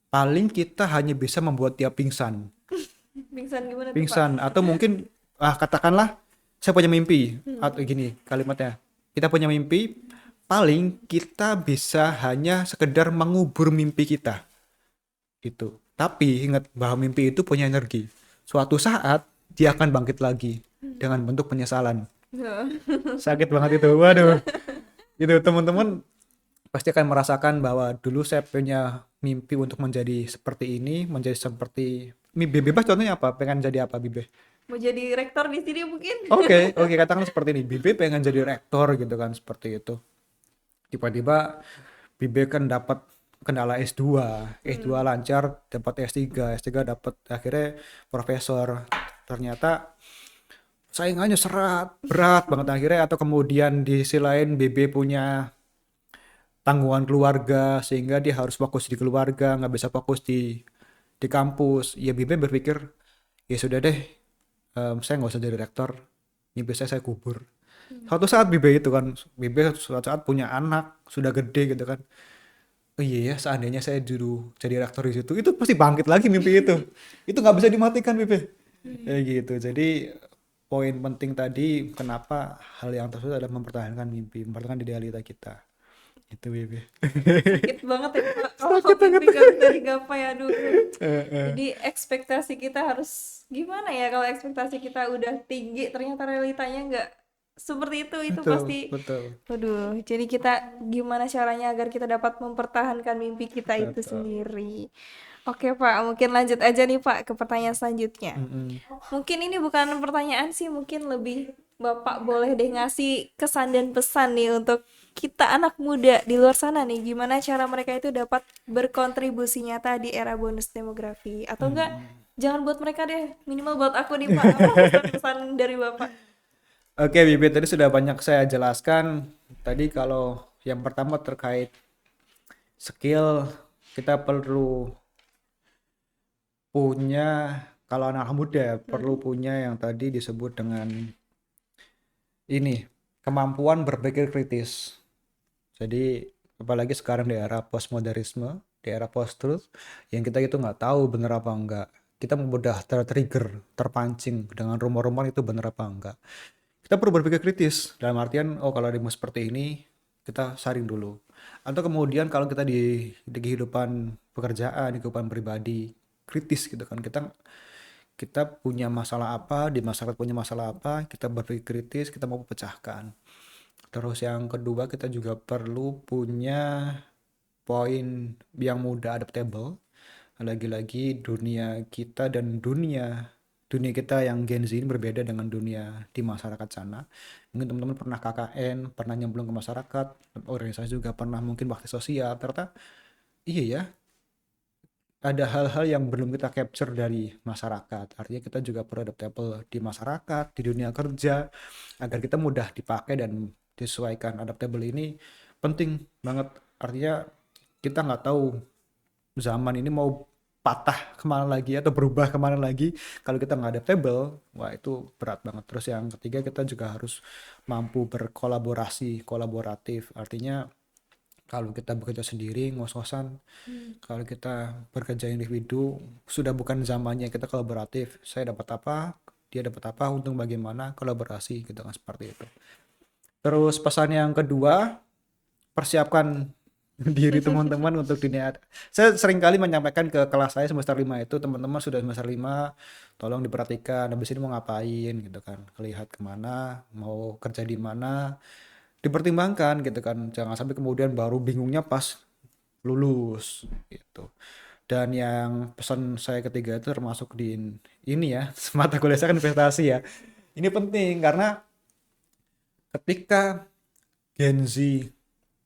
Paling kita hanya bisa membuat dia pingsan. Pingsan gimana tuh, Pak? Pingsan atau mungkin katakanlah saya punya mimpi, atau gini kalimatnya, kita punya mimpi, paling kita bisa hanya sekedar mengubur mimpi kita itu. Tapi ingat bahwa mimpi itu punya energi, suatu saat dia akan bangkit lagi dengan bentuk penyesalan. Sakit banget itu, waduh. Itu teman-teman pasti akan merasakan bahwa dulu saya punya mimpi untuk menjadi seperti ini, menjadi seperti mimpi bebas. Contohnya apa, pengen jadi apa Bibe? Mau jadi rektor di sini mungkin? Oke, katakan seperti ini. Bibe pengen jadi rektor gitu kan, seperti itu. Tiba-tiba Bibe kan dapat kendala S2, S2 lancar, dapat S3, S3 dapat akhirnya profesor. Ternyata saingannya berat banget akhirnya, atau kemudian di sisi lain Bibe punya tanggungan keluarga sehingga dia harus fokus di keluarga, nggak bisa fokus di kampus. Ya Bibe berpikir, ya sudah deh, saya nggak usah jadi rektor, mimpi saya kubur. Suatu saat Bibe suatu saat punya anak sudah gede gitu kan, oh iya ya, seandainya saya dulu jadi rektor di situ, itu pasti bangkit lagi mimpi itu nggak bisa dimatikan Bibe. Kayak gitu. Jadi poin penting tadi kenapa hal yang tersebut adalah mempertahankan mimpi, mempertahankan idealita kita itu Bibe. Sakit banget ya, Pak, kalau Sakit banget. mimpi gak bisa digapai, aduh. Jadi ekspektasi kita harus gimana ya, kalau ekspektasi kita udah tinggi ternyata realitanya nggak seperti itu Betul, pasti. betul, Waduh, jadi kita gimana caranya agar kita dapat mempertahankan mimpi kita itu betul. sendiri. Oke Pak, mungkin lanjut aja nih Pak ke pertanyaan selanjutnya. Mm-mm. Mungkin ini bukan pertanyaan sih, mungkin lebih Bapak boleh deh ngasih kesan dan pesan nih untuk kita anak muda di luar sana nih, gimana cara mereka itu dapat berkontribusi nyata di era bonus demografi, atau enggak jangan buat mereka deh, minimal buat aku nih Pak, apa pesan-pesan dari Bapak? Oke, Bibi, tadi sudah banyak saya jelaskan. Tadi kalau yang pertama terkait skill, kita perlu punya, kalau anak muda perlu punya yang tadi disebut dengan ini, kemampuan berpikir kritis. Jadi apalagi sekarang di era postmodernisme, di era post-truth, yang kita itu nggak tahu bener apa enggak. Kita mudah tertrigger, terpancing dengan rumor-rumor itu bener apa enggak. Kita perlu berpikir kritis dalam artian, oh kalau demo seperti ini kita saring dulu. Atau kemudian kalau kita di kehidupan pekerjaan, di kehidupan pribadi, kritis gitu kan, kita kita punya masalah apa, di masyarakat punya masalah apa, kita berpikir kritis, kita mau pecahkan. Terus yang kedua, kita juga perlu punya poin yang mudah adaptable. Lagi-lagi dunia kita dan dunia kita yang Gen Z ini berbeda dengan dunia di masyarakat sana. Mungkin teman-teman pernah KKN, pernah nyemplung ke masyarakat, organisasi juga pernah mungkin bakti sosial. Ternyata iya ya, ada hal-hal yang belum kita capture dari masyarakat. Artinya kita juga perlu adaptable di masyarakat, di dunia kerja, agar kita mudah dipakai dan disesuaikan. Adaptable ini penting banget. Artinya kita nggak tahu zaman ini mau patah kemana lagi atau berubah kemana lagi kalau kita nggak adaptable, wah itu berat banget. Terus yang ketiga kita juga harus mampu berkolaborasi, kolaboratif. Artinya kalau kita bekerja sendiri, ngos-ngosan, kalau kita bekerja individu, sudah bukan zamannya kita kolaboratif. Saya dapat apa, dia dapat apa, untung bagaimana, kolaborasi gitu kan seperti itu. Terus pesan yang kedua, persiapkan diri teman-teman untuk dunia. Saya sering kali menyampaikan ke kelas saya semester 5 itu, teman-teman sudah semester 5, tolong diperhatikan habis ini mau ngapain gitu kan. Lihat kemana, mau kerja di mana, dipertimbangkan gitu kan. Jangan sampai kemudian baru bingungnya pas lulus gitu. Dan yang pesan saya ketiga itu termasuk di ini ya, mata kuliah saya kan investasi ya. Ini penting karena ketika Gen Z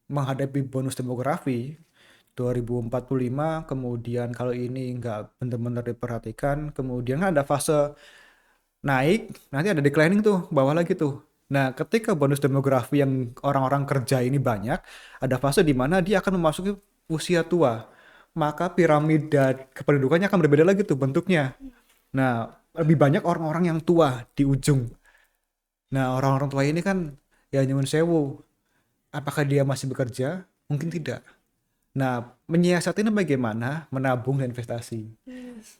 menghadapi bonus demografi 2045, kemudian kalau ini nggak benar-benar diperhatikan, kemudian kan ada fase naik, nanti ada declining tuh, bawah lagi tuh. Nah, ketika bonus demografi yang orang-orang kerja ini banyak, ada fase di mana dia akan memasuki usia tua. Maka piramida kependudukannya akan berbeda lagi tuh bentuknya. Nah, lebih banyak orang-orang yang tua di ujung. Nah, orang-orang tua ini kan ya nyuwun sewu. Apakah dia masih bekerja? Mungkin tidak. Nah, menyiasatinya bagaimana? Menabung dan investasi.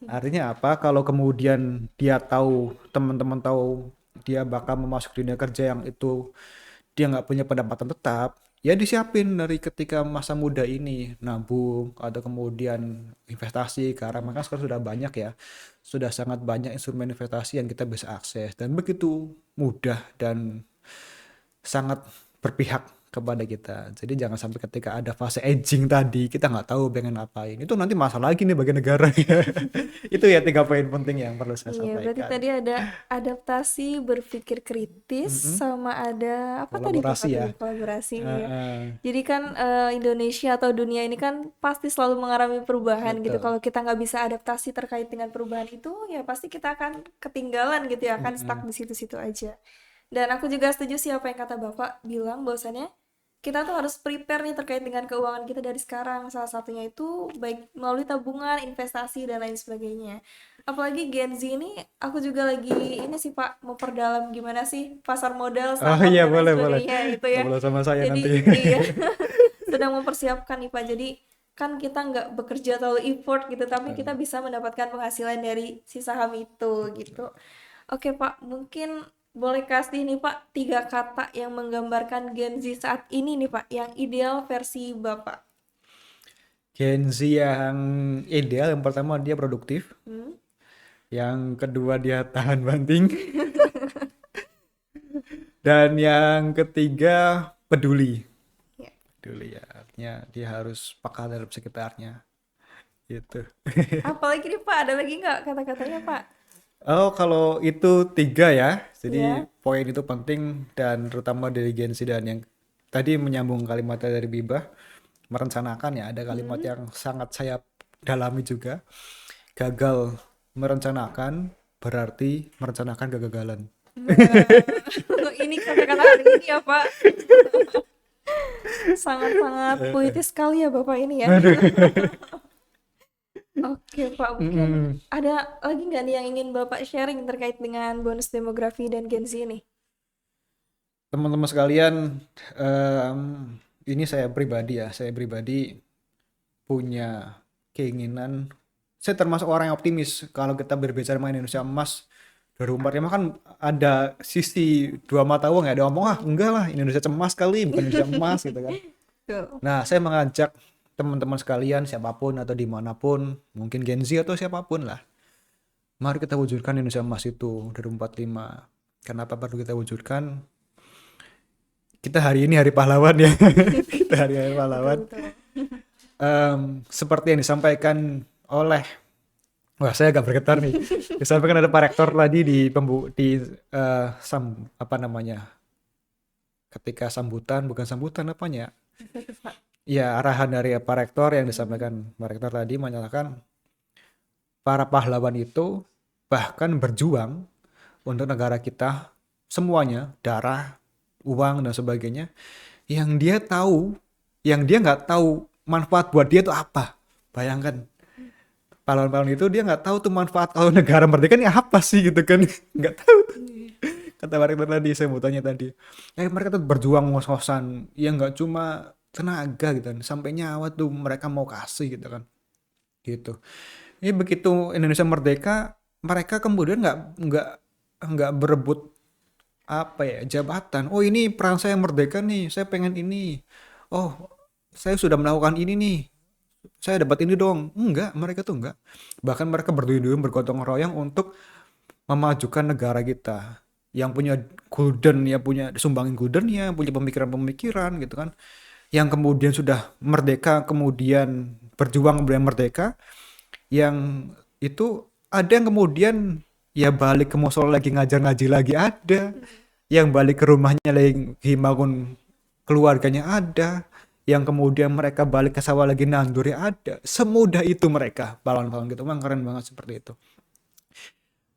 Artinya apa? Kalau kemudian dia tahu, teman-teman tahu dia bakal memasuki dunia kerja yang itu dia nggak punya pendapatan tetap, ya disiapin dari ketika masa muda ini nabung atau kemudian investasi karena memang sekarang sudah banyak ya, sudah sangat banyak instrumen investasi yang kita bisa akses dan begitu mudah dan sangat berpihak kepada kita. Jadi jangan sampai ketika ada fase aging tadi kita nggak tahu pengen ngapain. Itu nanti masalah lagi nih bagi negara. Itu ya 3 poin penting yang perlu saya Iya, berarti sampaikan. tadi ada adaptasi, berpikir kritis, Mm-mm. sama ada apa tadi Bapak Kolaborasi ya. tadi kolaborasi ya. Heeh, Jadi kan Indonesia atau dunia ini kan pasti selalu mengalami perubahan gitu. betul. Kalau kita nggak bisa adaptasi terkait dengan perubahan itu, ya pasti kita akan ketinggalan gitu ya, akan stuck Mm-mm. di situ-situ aja. Dan aku juga setuju sih apa yang kata Bapak bilang bahwasannya kita tuh harus prepare nih terkait dengan keuangan kita dari sekarang. Salah satunya itu baik melalui tabungan, investasi, dan lain sebagainya. Apalagi Gen Z ini, aku juga lagi ini sih Pak, memperdalam gimana sih pasar modal, Oh saham, iya, dan lain boleh boleh. sebagainya gitu ya. Ngobrol sama saya nanti. Jadi iya, sedang mempersiapkan nih Pak. Jadi kan kita nggak bekerja terlalu effort gitu, tapi kita bisa mendapatkan penghasilan dari si saham itu gitu. Oke Pak, mungkin boleh kasih nih Pak 3 kata yang menggambarkan Gen Z saat ini nih Pak, yang ideal versi Bapak. Gen Z yang ideal yang pertama dia produktif, Hmm? yang kedua dia tahan banting, dan yang ketiga peduli. Ya. Peduli ya, artinya dia harus peka terhadap sekitarnya gitu. Apalagi nih Pak, ada lagi nggak kata-katanya Pak? Oh, kalau itu 3 ya. Jadi Ya. poin itu penting dan terutama dari Gen Z dan yang tadi menyambung kalimatnya dari Bibah, merencanakan ya. Ada kalimat Hmm? yang sangat saya dalami juga. Gagal merencanakan berarti merencanakan kegagalan. Nah, ini kata-kata hari ini ya Pak. Sangat-sangat puitis sekali ya Bapak ini ya. Aduh. Oke Pak, mungkin Mm-mm. ada lagi nggak nih yang ingin Bapak sharing terkait dengan bonus demografi dan Gen Z ini? Teman-teman sekalian, em, ini saya pribadi ya. Saya pribadi punya keinginan. Saya termasuk orang yang optimis kalau kita berbicara mengenai Indonesia Emas 2045 kan ada sisi dua mata uang ya. Ada ngomong enggak lah Indonesia cemas kali bukan Indonesia emas gitu kan. Tuh. Nah saya mengajak teman-teman sekalian siapapun atau dimanapun mungkin Gen Z atau siapapun lah. Mari kita wujudkan Indonesia emas itu 2045. Kenapa perlu kita wujudkan? Kita hari ini hari pahlawan ya. Kita hari pahlawan. Betul-betul. Seperti yang disampaikan oleh wah saya agak bergetar nih. Disampaikan ada Pak Rektor tadi di apa namanya? Ketika sambutan bukan sambutan apanya? Ya arahan dari Pak Rektor yang disampaikan Pak Rektor tadi menyatakan para pahlawan itu bahkan berjuang untuk negara kita semuanya, darah, uang dan sebagainya yang dia tahu, yang dia nggak tahu manfaat buat dia itu apa. Bayangkan pahlawan-pahlawan itu dia nggak tahu tuh manfaat kalau negara merdeka ini apa sih gitu kan. Nggak tahu tuh. Kata mereka tadi, saya mau tanya tadi. Mereka tuh berjuang ngos-ngosan. Ya nggak cuma tenaga gitu kan. Sampai nyawa tuh mereka mau kasih gitu kan. Gitu. Ini begitu Indonesia merdeka, mereka kemudian nggak berebut apa ya jabatan. Oh ini peran saya merdeka nih, saya pengen ini. Oh saya sudah melakukan ini nih, saya dapat ini dong. Enggak, mereka tuh enggak. Bahkan mereka berduyun-duyun bergotong royong untuk memajukan negara kita. Yang punya golden, yang punya sumbangin goldennya, punya pemikiran-pemikiran gitu kan. Yang kemudian sudah merdeka, kemudian berjuang kemudian merdeka, yang itu ada yang kemudian ya balik ke musola lagi ngajar ngaji lagi ada, yang balik ke rumahnya lagi bangun keluarganya ada, yang kemudian mereka balik ke sawah lagi nanduri ada. Semudah itu mereka pahlawan-pahlawan gitu, memang keren banget seperti itu.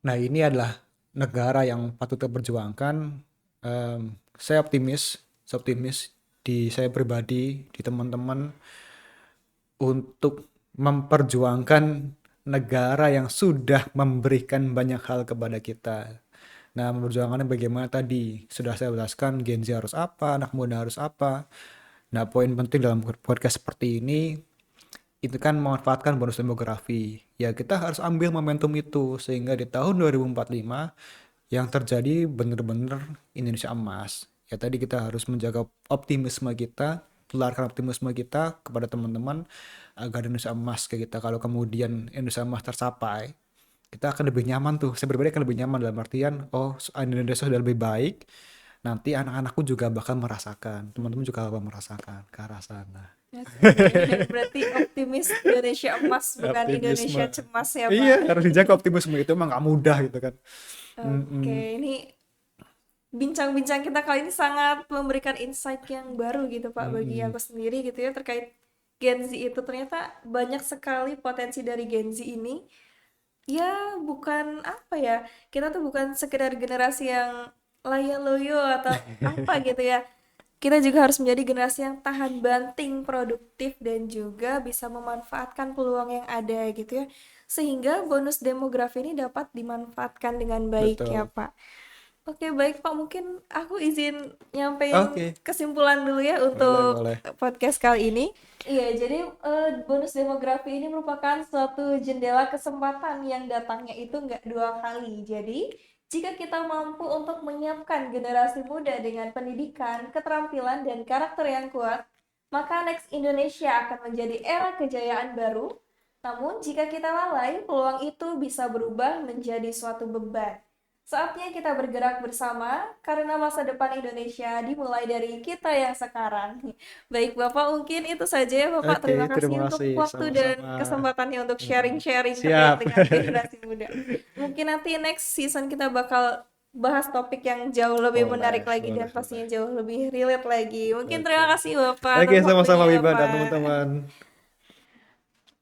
Nah ini adalah negara yang patut diperjuangkan. Saya optimis di saya pribadi, di teman-teman untuk memperjuangkan negara yang sudah memberikan banyak hal kepada kita. Nah, memperjuangkannya bagaimana tadi sudah saya jelaskan, Gen Z harus apa, anak muda harus apa. Nah, poin penting dalam podcast seperti ini itu kan memanfaatkan bonus demografi. Ya, kita harus ambil momentum itu sehingga di tahun 2045 yang terjadi benar-benar Indonesia emas. Ya tadi kita harus menjaga optimisme kita, tularkan optimisme kita kepada teman-teman agar Indonesia emas kayak kita. Kalau kemudian Indonesia emas tercapai, kita akan lebih nyaman tuh. Saya pribadi akan lebih nyaman dalam artian, oh Indonesia sudah lebih baik. Nanti anak-anakku juga bakal merasakan, teman-teman juga bakal merasakan ke arah sana. Oke, berarti optimis Indonesia emas bukan Optimisme. Indonesia cemas ya Iya, Pak. harus dijaga optimisme itu emang gak mudah gitu kan. Oke, Mm-mm. ini bincang-bincang kita kali ini sangat memberikan insight yang baru gitu Pak bagi Mm-mm. aku sendiri gitu ya terkait Gen Z itu ternyata banyak sekali potensi dari Gen Z ini. Ya bukan apa ya, kita tuh bukan sekedar generasi yang loyo atau apa gitu ya. Kita juga harus menjadi generasi yang tahan banting, produktif dan juga bisa memanfaatkan peluang yang ada gitu ya. Sehingga bonus demografi ini dapat dimanfaatkan dengan baik ya Betul. Pak. Oke, baik Pak, mungkin aku izin nyampein Oke, kesimpulan dulu ya boleh, untuk boleh. podcast kali ini. Iya, jadi bonus demografi ini merupakan suatu jendela kesempatan yang datangnya itu nggak dua kali. Jadi, jika kita mampu untuk menyiapkan generasi muda dengan pendidikan, keterampilan, dan karakter yang kuat, maka next Indonesia akan menjadi era kejayaan baru. Namun, jika kita lalai, peluang itu bisa berubah menjadi suatu beban. Saatnya kita bergerak bersama karena masa depan Indonesia dimulai dari kita yang sekarang. Baik Bapak, mungkin itu saja ya Bapak. Oke, Terima terima kasih untuk kasih. waktu dan Sama-sama. kesempatannya untuk Mm-mm. sharing-sharing terkait Siap. dengan generasi muda. Mungkin nanti next season kita bakal bahas topik yang jauh lebih menarik Boleh, lagi boleh, dan boleh. pastinya jauh lebih relate lagi. Mungkin Oke. terima kasih Bapak Oke, atas sama-sama waktunya ya Wiba dan Pak. teman-teman.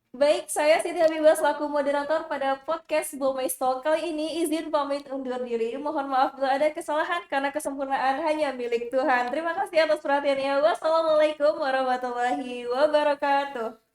Baik, saya Siti Habibah selaku moderator pada podcast Bomai Talk kali ini izin pamit undur diri. Mohon maaf bila ada kesalahan karena kesempurnaan hanya milik Tuhan. Terima kasih atas perhatiannya. Wassalamualaikum warahmatullahi wabarakatuh.